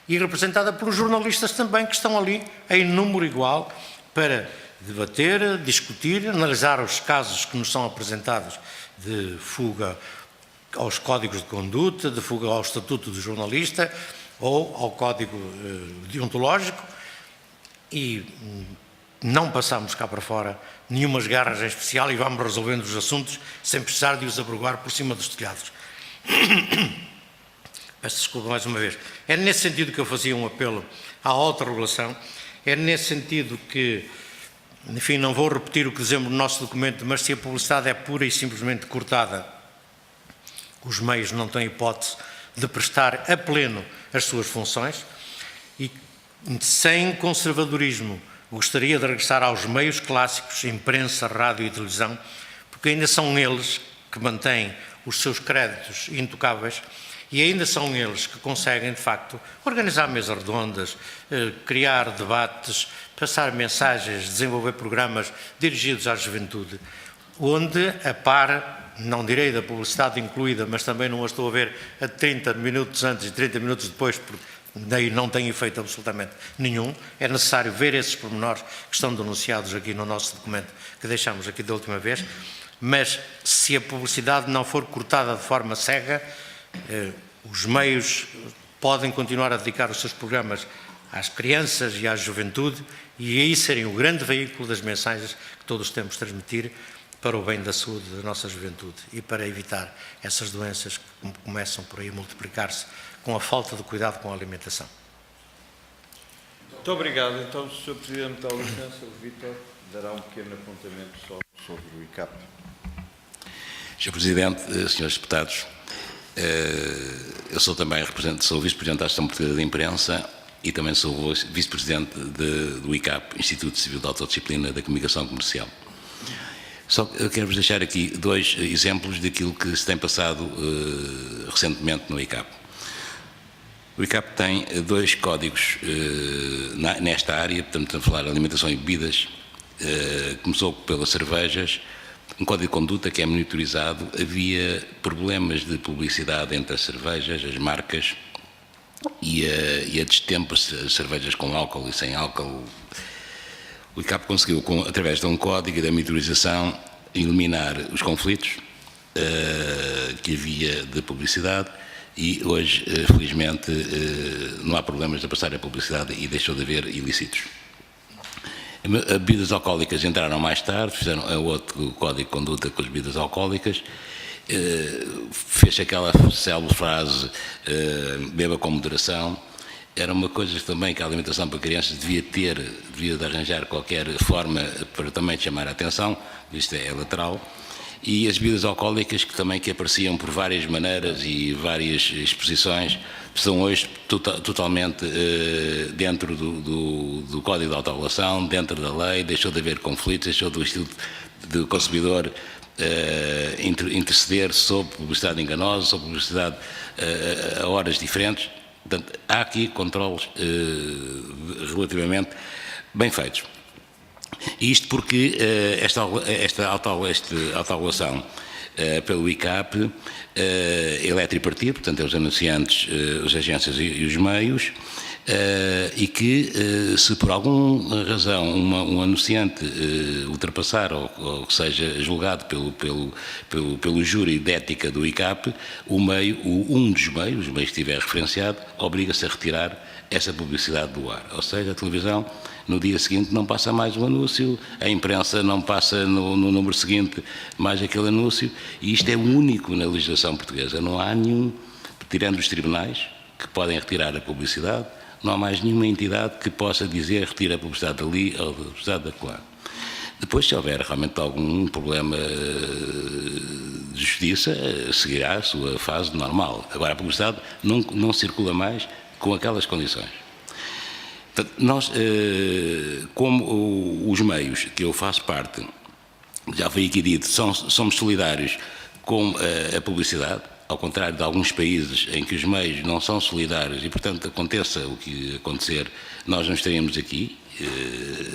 e representada por jornalistas também que estão ali em número igual para debater, discutir, analisar os casos que nos são apresentados de fuga aos códigos de conduta, de fuga ao estatuto do jornalista ou ao código deontológico, e não passamos cá para fora nenhumas garras em especial e vamos resolvendo os assuntos sem precisar de os abrogar por cima dos telhados. Peço desculpa mais uma vez. É nesse sentido que eu fazia um apelo à autorregulação, é nesse sentido que, enfim, não vou repetir o que dizemos no nosso documento, mas se a publicidade é pura e simplesmente cortada, os meios não têm hipótese de prestar a pleno as suas funções, e sem conservadorismo gostaria de regressar aos meios clássicos, imprensa, rádio e televisão, porque ainda são eles que mantêm os seus créditos intocáveis e ainda são eles que conseguem, de facto, organizar mesas redondas, criar debates, passar mensagens, desenvolver programas dirigidos à juventude, onde a par, não direi da publicidade incluída, mas também não a estou a ver a 30 minutos antes e 30 minutos depois, porque daí não tem efeito absolutamente nenhum. É necessário ver esses pormenores que estão denunciados aqui no nosso documento, que deixamos aqui da última vez, mas se a publicidade não for cortada de forma cega, os meios podem continuar a dedicar os seus programas às crianças e à juventude e aí serem o grande veículo das mensagens que todos temos de transmitir para o bem da saúde da nossa juventude e para evitar essas doenças que começam por aí a multiplicar-se com a falta de cuidado com a alimentação. Muito obrigado. Então, Sr. Presidente, dá licença, o Vítor dará um pequeno apontamento só sobre o ICAP. Sr. Presidente, Srs. Deputados, Eu sou também sou vice-presidente da Associação Portuguesa de Imprensa e também sou vice-presidente do ICAP, Instituto Civil de Autodisciplina da Comunicação Comercial. Só eu quero-vos deixar aqui 2 exemplos daquilo que se tem passado recentemente no ICAP. O ICAP tem 2 códigos nesta área, portanto, estamos a falar de alimentação e bebidas. Começou pelas cervejas, um código de conduta que é monitorizado. Havia problemas de publicidade entre as cervejas, as marcas, e a destempo, as cervejas com álcool e sem álcool. O ICAP conseguiu, através de um código e da monitorização, eliminar os conflitos que havia de publicidade, e hoje, felizmente, não há problemas de passar a publicidade e deixou de haver ilícitos. As bebidas alcoólicas entraram mais tarde, fizeram outro código de conduta com as bebidas alcoólicas, fez aquela célebre frase, beba com moderação. Era uma coisa também que a alimentação para crianças devia de arranjar qualquer forma para também chamar a atenção, isto é lateral. E as bebidas alcoólicas que apareciam por várias maneiras e várias exposições, estão hoje totalmente dentro do Código de Autorregulação, dentro da lei, deixou de haver conflitos, deixou do estilo do consumidor interceder sobre publicidade enganosa, sobre publicidade a horas diferentes. Portanto, há aqui controles relativamente bem feitos. E isto porque esta autorregulação pelo ICAP, ele é tripartido, portanto, é os anunciantes, as agências e os meios, e que, se por alguma razão um anunciante ultrapassar ou que seja julgado pelo júri de ética do ICAP, um dos meios, os meios que estiver referenciado, obriga-se a retirar essa publicidade do ar. Ou seja, a televisão, no dia seguinte, não passa mais o anúncio, a imprensa não passa no número seguinte mais aquele anúncio, e isto é único na legislação portuguesa. Não há nenhum, tirando os tribunais, que podem retirar a publicidade, não há mais nenhuma entidade que possa dizer retira a publicidade dali ou a publicidade daquela. Depois, se houver realmente algum problema de justiça, seguirá a sua fase normal. Agora, a publicidade não circula mais com aquelas condições. Portanto, nós, como os meios que eu faço parte, já foi aqui dito, somos solidários com a publicidade, ao contrário de alguns países em que os meios não são solidários e, portanto, aconteça o que acontecer, nós não estaríamos aqui,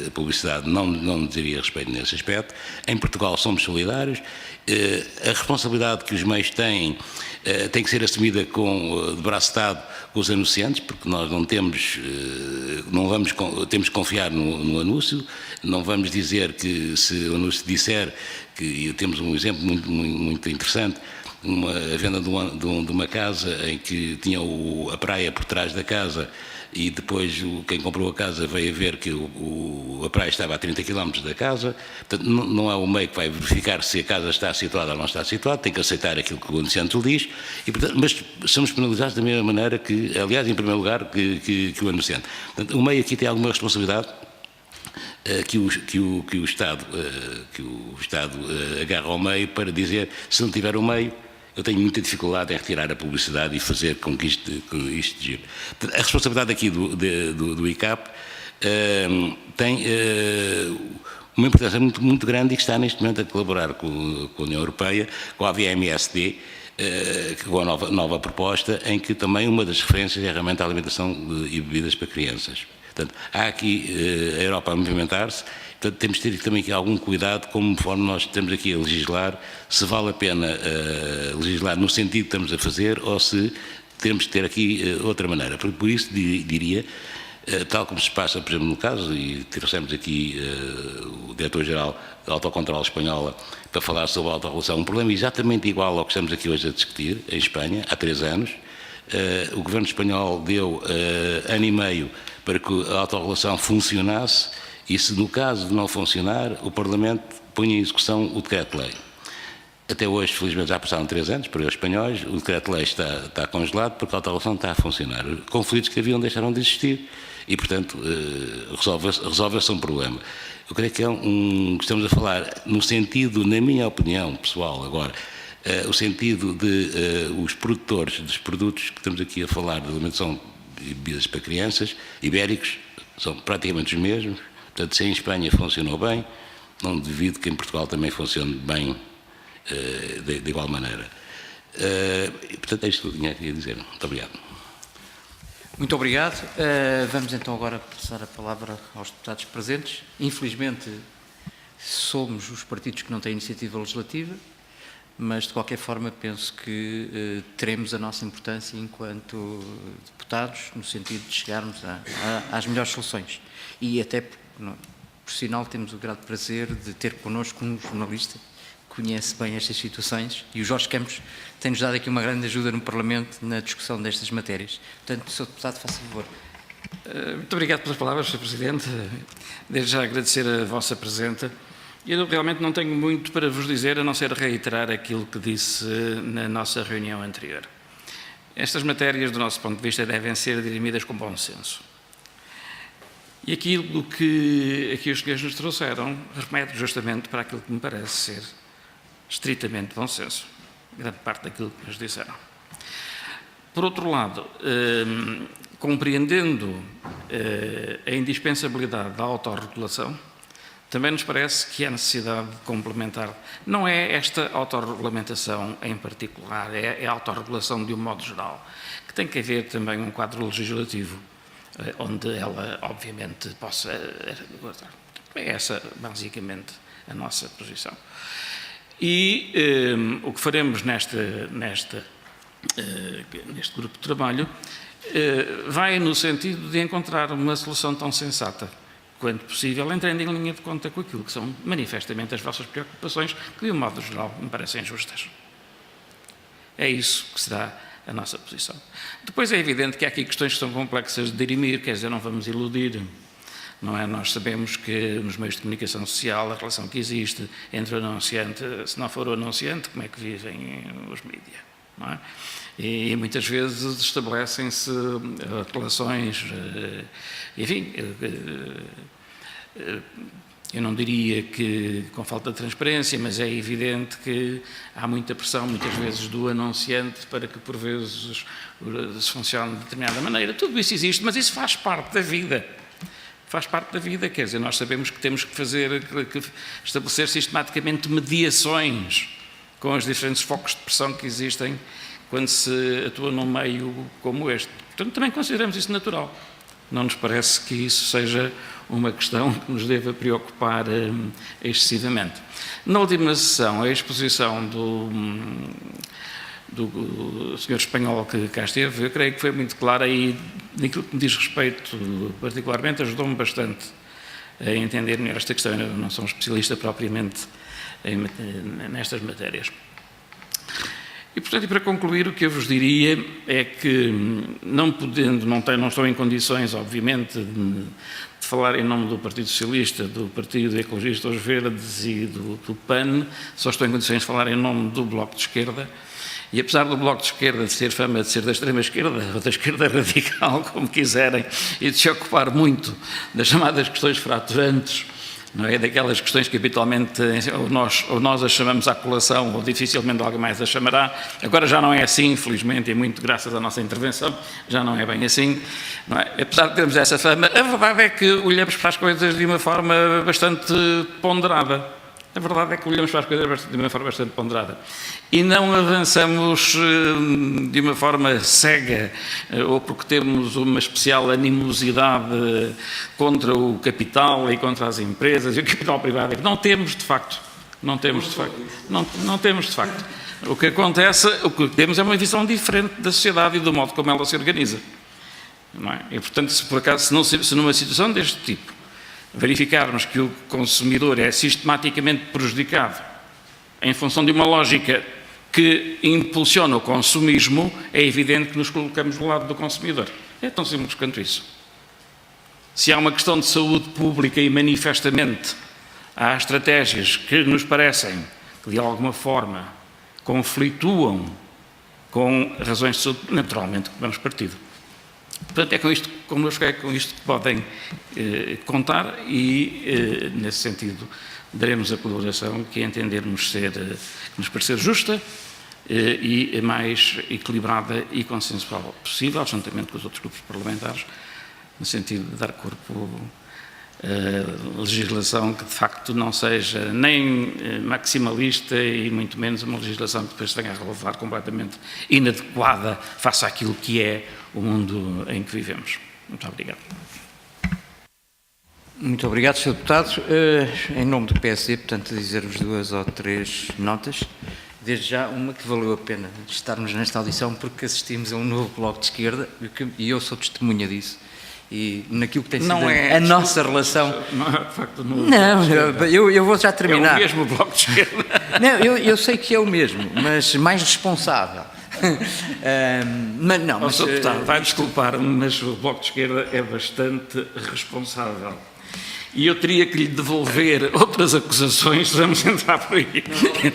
a publicidade não nos diria respeito nesse aspecto. Em Portugal somos solidários, a responsabilidade que os meios têm tem que ser assumida de braço dado com os anunciantes, porque nós temos que confiar no anúncio, não vamos dizer que se o anúncio disser, que temos um exemplo muito interessante, a venda de uma casa em que tinha a praia por trás da casa e depois quem comprou a casa veio a ver que a praia estava a 30 km da casa. Portanto, não é o meio que vai verificar se a casa está situada ou não está situada, tem que aceitar aquilo que o anunciante lhe diz, mas somos penalizados da mesma maneira que, aliás, em primeiro lugar, que o anunciante. Portanto, o meio aqui tem alguma responsabilidade que o Estado agarra ao meio para dizer, se não tiver o meio, eu tenho muita dificuldade em retirar a publicidade e fazer com que isto gire. A responsabilidade aqui do ICAP tem uma importância muito grande e que está neste momento a colaborar com a União Europeia, com a AVMSD, com a nova proposta, em que também uma das referências é realmente a alimentação e bebidas para crianças. Portanto, há aqui a Europa a movimentar-se. Portanto, temos de ter também aqui algum cuidado, conforme nós estamos aqui a legislar, se vale a pena legislar no sentido que estamos a fazer ou se temos de ter aqui outra maneira. Por isso, diria, tal como se passa, por exemplo, no caso, e trouxemos aqui o Diretor-Geral da Autocontrole Espanhola para falar sobre a autorregulação, um problema exatamente igual ao que estamos aqui hoje a discutir, em Espanha, há 3 anos. O Governo espanhol deu ano e meio para que a autorregulação funcionasse, e se no caso de não funcionar, o Parlamento põe em execução o decreto-lei. Até hoje, felizmente, já passaram 3 anos para os espanhóis, o decreto-lei está congelado porque a autorregulação está a funcionar. Conflitos que haviam deixaram de existir e, portanto, resolve-se um problema. Eu creio que que estamos a falar no sentido, na minha opinião pessoal agora, o sentido de os produtores dos produtos que estamos aqui a falar de alimentação e bebidas para crianças, ibéricos, são praticamente os mesmos. Portanto, se em Espanha funcionou bem, não duvido que em Portugal também funcione bem de igual maneira. E, portanto, é isto que eu tinha aqui a dizer. Muito obrigado. Muito obrigado. Vamos então agora passar a palavra aos deputados presentes. Infelizmente, somos os partidos que não têm iniciativa legislativa, mas de qualquer forma penso que teremos a nossa importância enquanto deputados, no sentido de chegarmos às melhores soluções. E até, por sinal, temos o grande prazer de ter connosco um jornalista que conhece bem estas situações, e o Jorge Campos tem-nos dado aqui uma grande ajuda no Parlamento na discussão destas matérias. Portanto, Sr. Deputado, faça favor. Muito obrigado pelas palavras, Sr. Presidente. Desde já agradecer a vossa presença. Eu realmente não tenho muito para vos dizer, a não ser reiterar aquilo que disse na nossa reunião anterior. Estas matérias, do nosso ponto de vista, devem ser dirimidas com bom senso. E aquilo que aqui os senhores nos trouxeram remete justamente para aquilo que me parece ser estritamente bom senso. Grande parte daquilo que nos disseram. Por outro lado, compreendendo a indispensabilidade da autorregulação, também nos parece que há necessidade de complementar. Não é esta autorregulamentação em particular, é a autorregulação de um modo geral, que tem que haver também um quadro legislativo, onde ela, obviamente, possa guardar. É essa, basicamente, a nossa posição. E o que faremos neste grupo de trabalho vai no sentido de encontrar uma solução tão sensata quanto possível, entrando em linha de conta com aquilo que são manifestamente as vossas preocupações, que de um modo geral me parecem justas. É isso que será a nossa posição. Depois é evidente que há aqui questões que são complexas de dirimir, quer dizer, não vamos iludir, não é? Nós sabemos que nos meios de comunicação social a relação que existe entre o anunciante, se não for o anunciante, como é que vivem os mídias, não é? E muitas vezes estabelecem-se relações, enfim, eu não diria que com falta de transparência, mas é evidente que há muita pressão, muitas vezes, do anunciante para que, por vezes, se funcione de determinada maneira. Tudo isso existe, mas isso faz parte da vida. Faz parte da vida, quer dizer, nós sabemos que temos que estabelecer sistematicamente mediações com os diferentes focos de pressão que existem quando se atua num meio como este. Portanto, também consideramos isso natural. Não nos parece que isso seja uma questão que nos deva preocupar excessivamente. Na última sessão, a exposição do senhor espanhol que cá esteve, eu creio que foi muito clara e, naquilo que me diz respeito, particularmente, ajudou-me bastante a entender melhor esta questão. Eu não sou um especialista propriamente nestas matérias. E, portanto, e para concluir, o que eu vos diria é que, não estou em condições, obviamente, de falar em nome do Partido Socialista, do Partido Ecologista dos Verdes e do PAN, só estou em condições de falar em nome do Bloco de Esquerda, e apesar do Bloco de Esquerda de ter fama de ser da extrema-esquerda, ou da esquerda radical, como quiserem, e de se ocupar muito das chamadas questões fraturantes, não é? Daquelas questões que habitualmente ou nós as chamamos à colação, ou dificilmente alguém mais as chamará. Agora já não é assim, infelizmente, e muito graças à nossa intervenção, já não é bem assim. Não é? Apesar de termos essa fama, a verdade é que olhamos para as coisas de uma forma bastante ponderada. A verdade é que olhamos para as coisas de uma forma bastante ponderada. E não avançamos de uma forma cega, ou porque temos uma especial animosidade contra o capital e contra as empresas e o capital privado. Não temos, de facto. Não temos, de facto. Não temos, de facto. O que acontece, o que temos é uma visão diferente da sociedade e do modo como ela se organiza. Não é? E, portanto, se por acaso, se numa situação deste tipo, verificarmos que o consumidor é sistematicamente prejudicado em função de uma lógica que impulsiona o consumismo, é evidente que nos colocamos do lado do consumidor. É tão simples quanto isso. Se há uma questão de saúde pública e manifestamente há estratégias que nos parecem que de alguma forma conflituam com razões de saúde, naturalmente vamos partido. Portanto, é com isto que podem contar e, nesse sentido, daremos a colaboração que entendermos que nos parecer justa e mais equilibrada e consensual possível, juntamente com os outros grupos parlamentares, no sentido de dar corpo a legislação que de facto não seja nem maximalista e muito menos uma legislação que depois venha a revelar completamente inadequada face àquilo que é o mundo em que vivemos. Muito obrigado. Muito obrigado, Sr. Deputado. Em nome do PSD, portanto, dizer-vos 2 ou 3 notas. Desde já, uma que valeu a pena estarmos nesta audição porque assistimos a um novo Bloco de Esquerda e eu sou testemunha disso. E naquilo que tem sido a nossa relação... Não é, de facto, Não, eu vou já terminar. É o mesmo Bloco de Esquerda. Não, eu sei que é o mesmo, mas mais responsável. Mas não, mas... Sr. Deputado, vai desculpar-me, mas o Bloco de Esquerda é bastante responsável. E eu teria que lhe devolver outras acusações, vamos entrar por aí.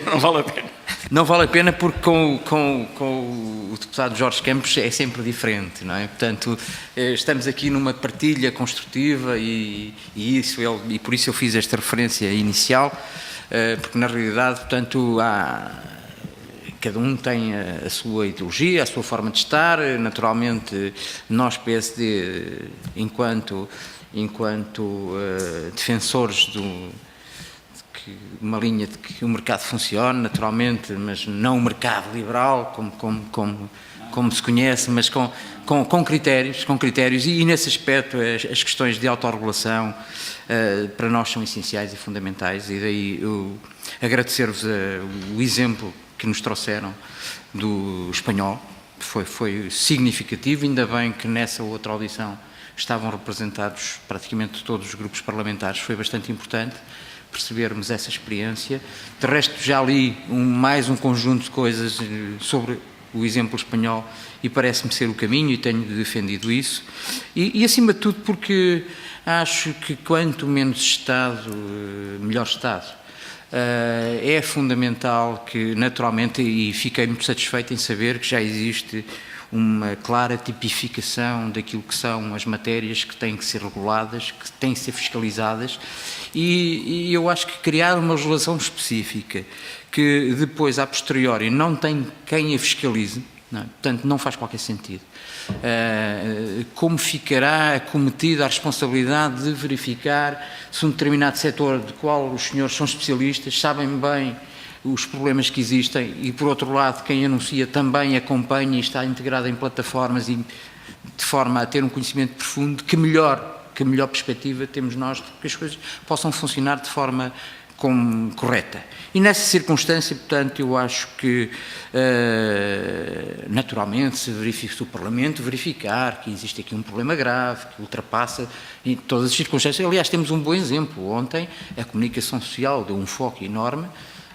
Não vale a pena. Não vale a pena porque com o deputado Jorge Campos é sempre diferente, não é? Portanto, estamos aqui numa partilha construtiva e por isso eu fiz esta referência inicial, porque na realidade, portanto, cada um tem a sua ideologia, a sua forma de estar. Naturalmente, nós, PSD, enquanto defensores de uma linha de que o mercado funcione, naturalmente, mas não o mercado liberal, como se conhece, mas com critérios, e nesse aspecto as questões de autorregulação para nós são essenciais e fundamentais, e daí eu agradecer-vos o exemplo que nos trouxeram do espanhol, foi significativo. Ainda bem que nessa outra audição estavam representados praticamente todos os grupos parlamentares, foi bastante importante percebermos essa experiência. De resto, já li mais um conjunto de coisas sobre o exemplo espanhol e parece-me ser o caminho e tenho defendido isso. E acima de tudo, porque acho que quanto menos Estado, melhor Estado. É fundamental que, naturalmente, e fiquei muito satisfeito em saber que já existe uma clara tipificação daquilo que são as matérias que têm que ser reguladas, que têm que ser fiscalizadas, e eu acho que criar uma legislação específica que depois, a posteriori, não tem quem a fiscalize, não é? Portanto, não faz qualquer sentido. Como ficará acometida a responsabilidade de verificar se um determinado setor de qual os senhores são especialistas, sabem bem os problemas que existem e, por outro lado, quem anuncia também acompanha e está integrado em plataformas e de forma a ter um conhecimento profundo, que melhor perspectiva temos nós de que as coisas possam funcionar de forma correta. E nessa circunstância, portanto, eu acho que, naturalmente, se o Parlamento verificar que existe aqui um problema grave, que ultrapassa em todas as circunstâncias. Aliás, temos um bom exemplo. Ontem, a comunicação social deu um foco enorme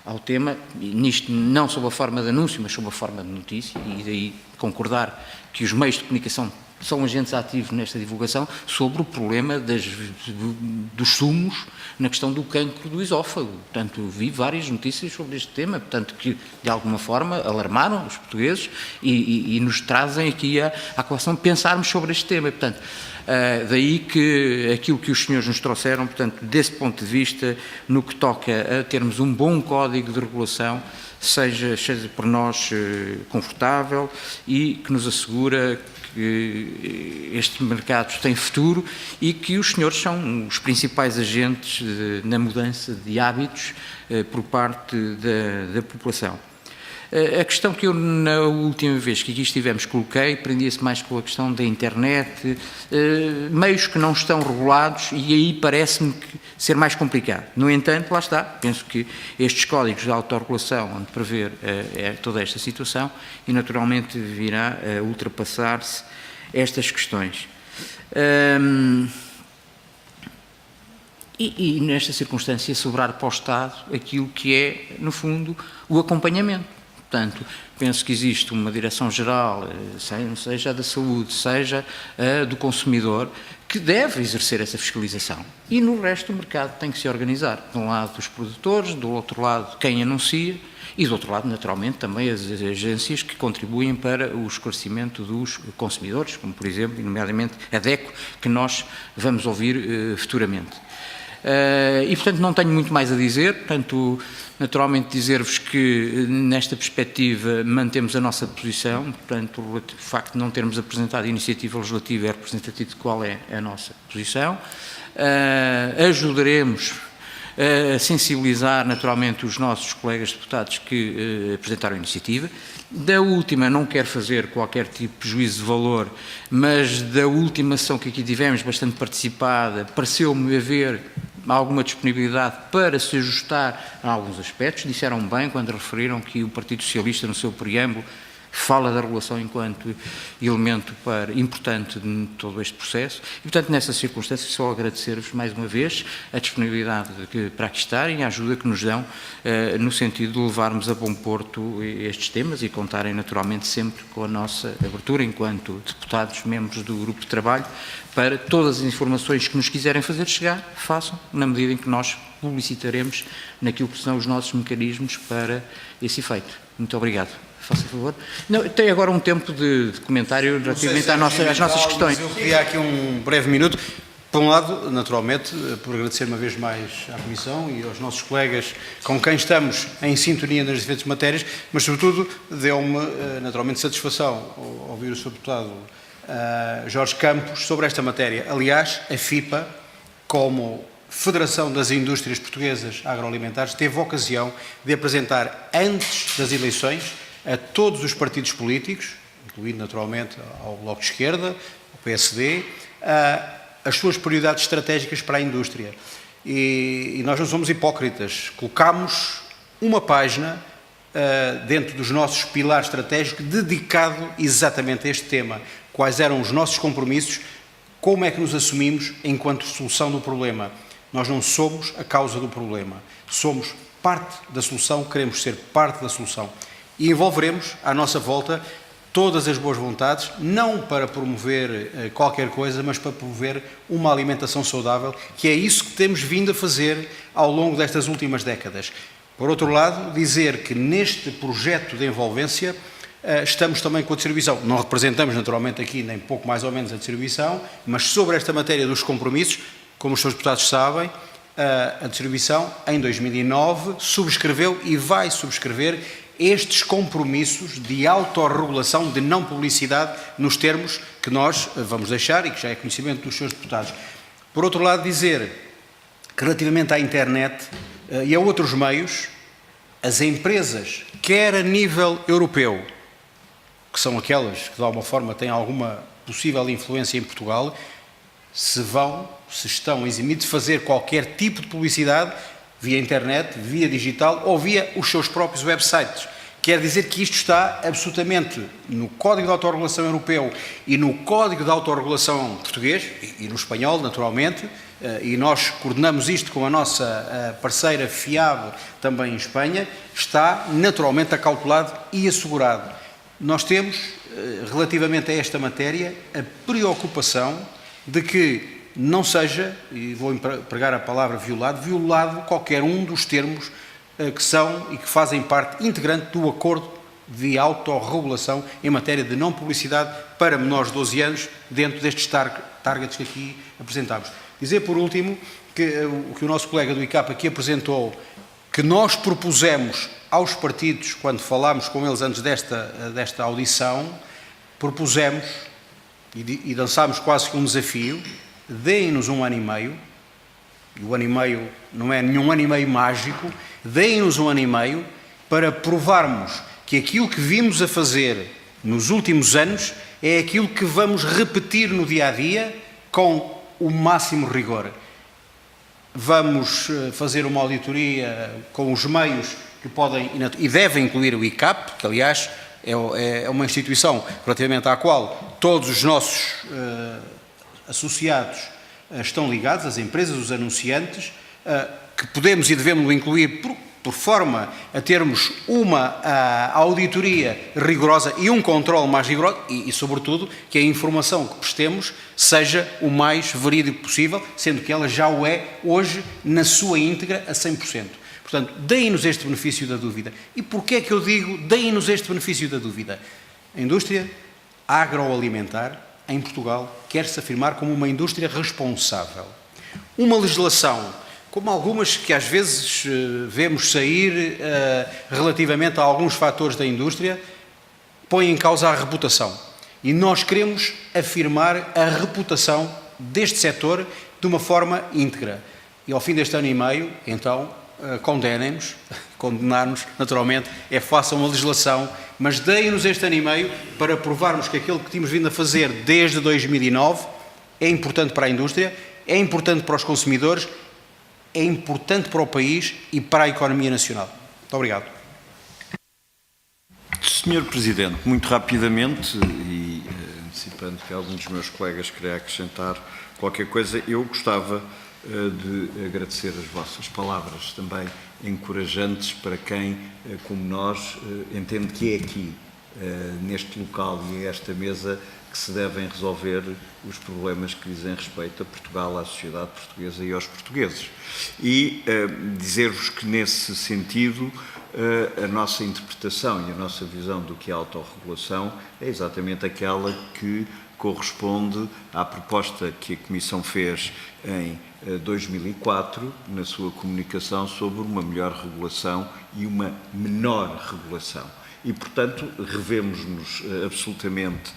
ao tema, e nisto não sob a forma de anúncio, mas sob a forma de notícia, e daí concordar que os meios de comunicação são agentes ativos nesta divulgação sobre o problema dos sumos na questão do cancro do esófago. Portanto, vi várias notícias sobre este tema, portanto, que de alguma forma alarmaram os portugueses e nos trazem aqui à colação pensarmos sobre este tema. Portanto, daí que aquilo que os senhores nos trouxeram, portanto, desse ponto de vista, no que toca a termos um bom código de regulação, seja por nós confortável e que nos assegura que este mercado tem futuro e que os senhores são os principais agentes na mudança de hábitos por parte da população. A questão que eu, na última vez que aqui estivemos, coloquei, prendia-se mais com a questão da internet, meios que não estão regulados, e aí parece-me ser mais complicado. No entanto, lá está, penso que estes códigos de autorregulação, onde prever toda esta situação, e naturalmente virá a ultrapassar-se estas questões. E nesta circunstância sobrar para o Estado aquilo que é, no fundo, o acompanhamento. Portanto, penso que existe uma direção-geral, seja a da saúde, seja a do consumidor, que deve exercer essa fiscalização. E no resto do mercado tem que se organizar. De um lado os produtores, do outro lado quem anuncia e do outro lado, naturalmente, também as agências que contribuem para o esclarecimento dos consumidores, como por exemplo, nomeadamente a DECO, que nós vamos ouvir futuramente. E, portanto, não tenho muito mais a dizer, portanto, naturalmente dizer-vos que, nesta perspectiva, mantemos a nossa posição, portanto, o facto de não termos apresentado a iniciativa legislativa é representativo de qual é a nossa posição. Ajudaremos a sensibilizar naturalmente os nossos colegas deputados que apresentaram a iniciativa. Da última, não quero fazer qualquer tipo de juízo de valor, mas da última sessão que aqui tivemos, bastante participada, pareceu-me haver alguma disponibilidade para se ajustar a alguns aspectos. Disseram bem quando referiram que o Partido Socialista, no seu preâmbulo, fala da regulação enquanto elemento importante de todo este processo. E, portanto, nessa circunstância, só agradecer-vos mais uma vez a disponibilidade para aqui estarem e a ajuda que nos dão no sentido de levarmos a bom porto estes temas e contarem naturalmente sempre com a nossa abertura enquanto deputados, membros do grupo de trabalho, para todas as informações que nos quiserem fazer chegar, façam, na medida em que nós publicitaremos naquilo que são os nossos mecanismos para esse efeito. Muito obrigado. Faça favor. Não, tem agora um tempo de comentário relativamente às nossas questões. Eu queria aqui um breve minuto. Por um lado, naturalmente, por agradecer uma vez mais à Comissão e aos nossos colegas com quem estamos em sintonia nas diferentes matérias, mas, sobretudo, deu-me, naturalmente, satisfação ouvir o Sr. Deputado Jorge Campos sobre esta matéria. Aliás, a FIPA, como Federação das Indústrias Portuguesas Agroalimentares, teve a ocasião de apresentar, antes das eleições, a todos os partidos políticos, incluindo naturalmente ao Bloco de Esquerda, ao PSD, as suas prioridades estratégicas para a indústria. E nós não somos hipócritas. Colocámos uma página dentro dos nossos pilares estratégicos dedicado exatamente a este tema. Quais eram os nossos compromissos, como é que nos assumimos enquanto solução do problema. Nós não somos a causa do problema. Somos parte da solução, queremos ser parte da solução. E envolveremos à nossa volta todas as boas vontades, não para promover qualquer coisa, mas para promover uma alimentação saudável, que é isso que temos vindo a fazer ao longo destas últimas décadas. Por outro lado, dizer que neste projeto de envolvência estamos também com a distribuição. Não representamos naturalmente aqui nem pouco mais ou menos a distribuição, mas sobre esta matéria dos compromissos, como os seus deputados sabem, a distribuição em 2009 subscreveu e vai subscrever estes compromissos de autorregulação, de não publicidade, nos termos que nós vamos deixar e que já é conhecimento dos seus deputados. Por outro lado, dizer que relativamente à internet e a outros meios, as empresas, quer a nível europeu, que são aquelas que de alguma forma têm alguma possível influência em Portugal, se estão eximidos de fazer qualquer tipo de publicidade via internet, via digital ou via os seus próprios websites. Quer dizer que isto está absolutamente no Código de Autorregulação Europeu e no Código de Autorregulação Português, e no espanhol, naturalmente, e nós coordenamos isto com a nossa parceira FIAB também em Espanha, está naturalmente acautelado e assegurado. Nós temos, relativamente a esta matéria, a preocupação de que não seja, e vou empregar a palavra violado qualquer um dos termos que são e que fazem parte integrante do acordo de autorregulação em matéria de não publicidade para menores de 12 anos dentro destes targets que aqui apresentámos. Dizer, por último, que o que o nosso colega do ICAP aqui apresentou, que nós propusemos aos partidos, quando falámos com eles antes desta audição, propusemos e lançámos quase que um desafio: deem-nos 1 ano e meio, e o ano e meio não é nenhum ano e meio mágico, deem-nos 1 ano e meio para provarmos que aquilo que vimos a fazer nos últimos anos é aquilo que vamos repetir no dia-a-dia com o máximo rigor. Vamos fazer uma auditoria com os meios que podem e devem incluir o ICAP, que aliás é uma instituição relativamente à qual todos os nossos associados estão ligados, as empresas, os anunciantes, que podemos e devemos incluir por forma a termos uma auditoria rigorosa e um controle mais rigoroso e, sobretudo, que a informação que prestemos seja o mais verídico possível, sendo que ela já o é hoje na sua íntegra a 100%. Portanto, deem-nos este benefício da dúvida. E porquê é que eu digo deem-nos este benefício da dúvida? A indústria agroalimentar em Portugal quer-se afirmar como uma indústria responsável. Uma legislação como algumas que às vezes vemos sair relativamente a alguns fatores da indústria, põem em causa a reputação. E nós queremos afirmar a reputação deste setor de uma forma íntegra. E ao fim deste ano e meio, então, condenem-nos, condenar-nos, naturalmente, façam uma legislação, mas deem-nos este ano e meio para provarmos que aquilo que tínhamos vindo a fazer desde 2009 é importante para a indústria, é importante para os consumidores, é importante para o país e para a economia nacional. Muito obrigado. Senhor Presidente, muito rapidamente, e antecipando que alguns dos meus colegas queriam acrescentar qualquer coisa, eu gostava de agradecer as vossas palavras também encorajantes para quem, como nós, entende que é aqui, neste local e a esta mesa, que se devem resolver os problemas que dizem respeito a Portugal, à sociedade portuguesa e aos portugueses. E dizer-vos que, nesse sentido, a nossa interpretação e a nossa visão do que é a autorregulação é exatamente aquela que corresponde à proposta que a Comissão fez em 2004, na sua comunicação sobre uma melhor regulação e uma menor regulação. E, portanto, revemos-nos absolutamente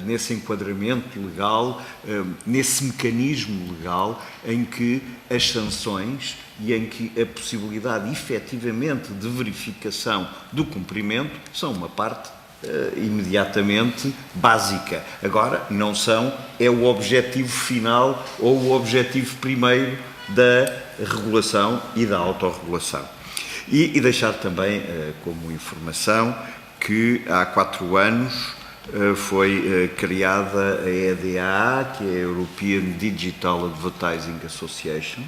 nesse enquadramento legal, nesse mecanismo legal em que as sanções e em que a possibilidade, efetivamente, de verificação do cumprimento são uma parte imediatamente básica. Agora, não são, é o objetivo final ou o objetivo primeiro da regulação e da autorregulação. E deixar também como informação que há 4 anos foi criada a EDA, que é a European Digital Advertising Association,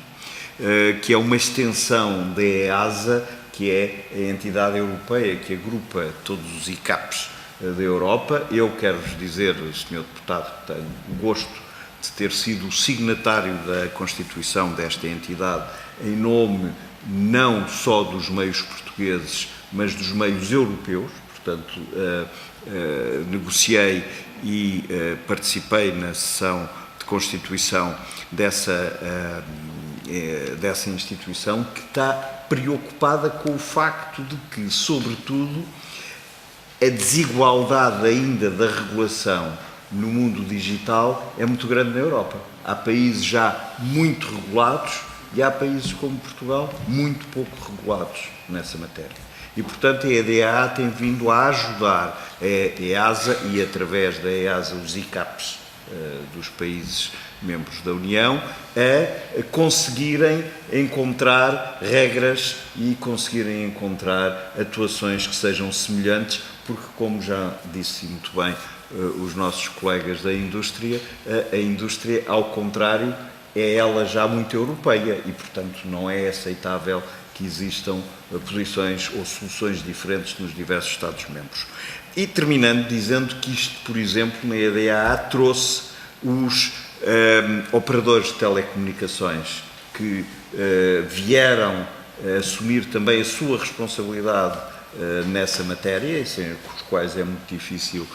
que é uma extensão da EASA, que é a entidade europeia que agrupa todos os ICAPs da Europa. Eu quero-vos dizer, Sr. Deputado, que tenho o gosto de ter sido o signatário da constituição desta entidade em nome não só dos meios portugueses, mas dos meios europeus. Portanto, negociei e participei na sessão de constituição dessa instituição, que está preocupada com o facto de que, sobretudo, a desigualdade ainda da regulação no mundo digital é muito grande na Europa. Há países já muito regulados e há países como Portugal muito pouco regulados nessa matéria. E, portanto, a EDA tem vindo a ajudar a EASA e, através da EASA, os ICAPs dos países membros da União, a conseguirem encontrar regras e conseguirem encontrar atuações que sejam semelhantes, porque, como já disse muito bem os nossos colegas da indústria, a indústria, ao contrário, é ela já muito europeia e, portanto, não é aceitável que existam posições ou soluções diferentes nos diversos Estados-membros. E terminando dizendo que isto, por exemplo, na EDA trouxe os operadores de telecomunicações que vieram assumir também a sua responsabilidade nessa matéria, e sem os quais é muito difícil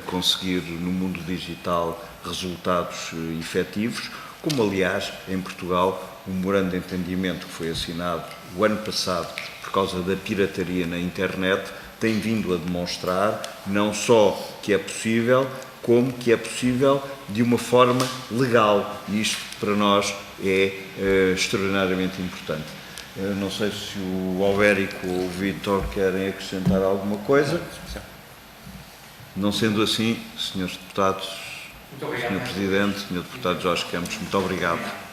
conseguir no mundo digital resultados efetivos, como aliás em Portugal o memorando de entendimento que foi assinado o ano passado por causa da pirataria na internet tem vindo a demonstrar não só que é possível, como que é possível de uma forma legal. E isto para nós é extraordinariamente importante. Não sei se o Albérico ou o Vítor querem acrescentar alguma coisa. Não sendo assim, senhores deputados, Sr. Presidente, Sr. Deputado Jorge Campos, muito obrigado.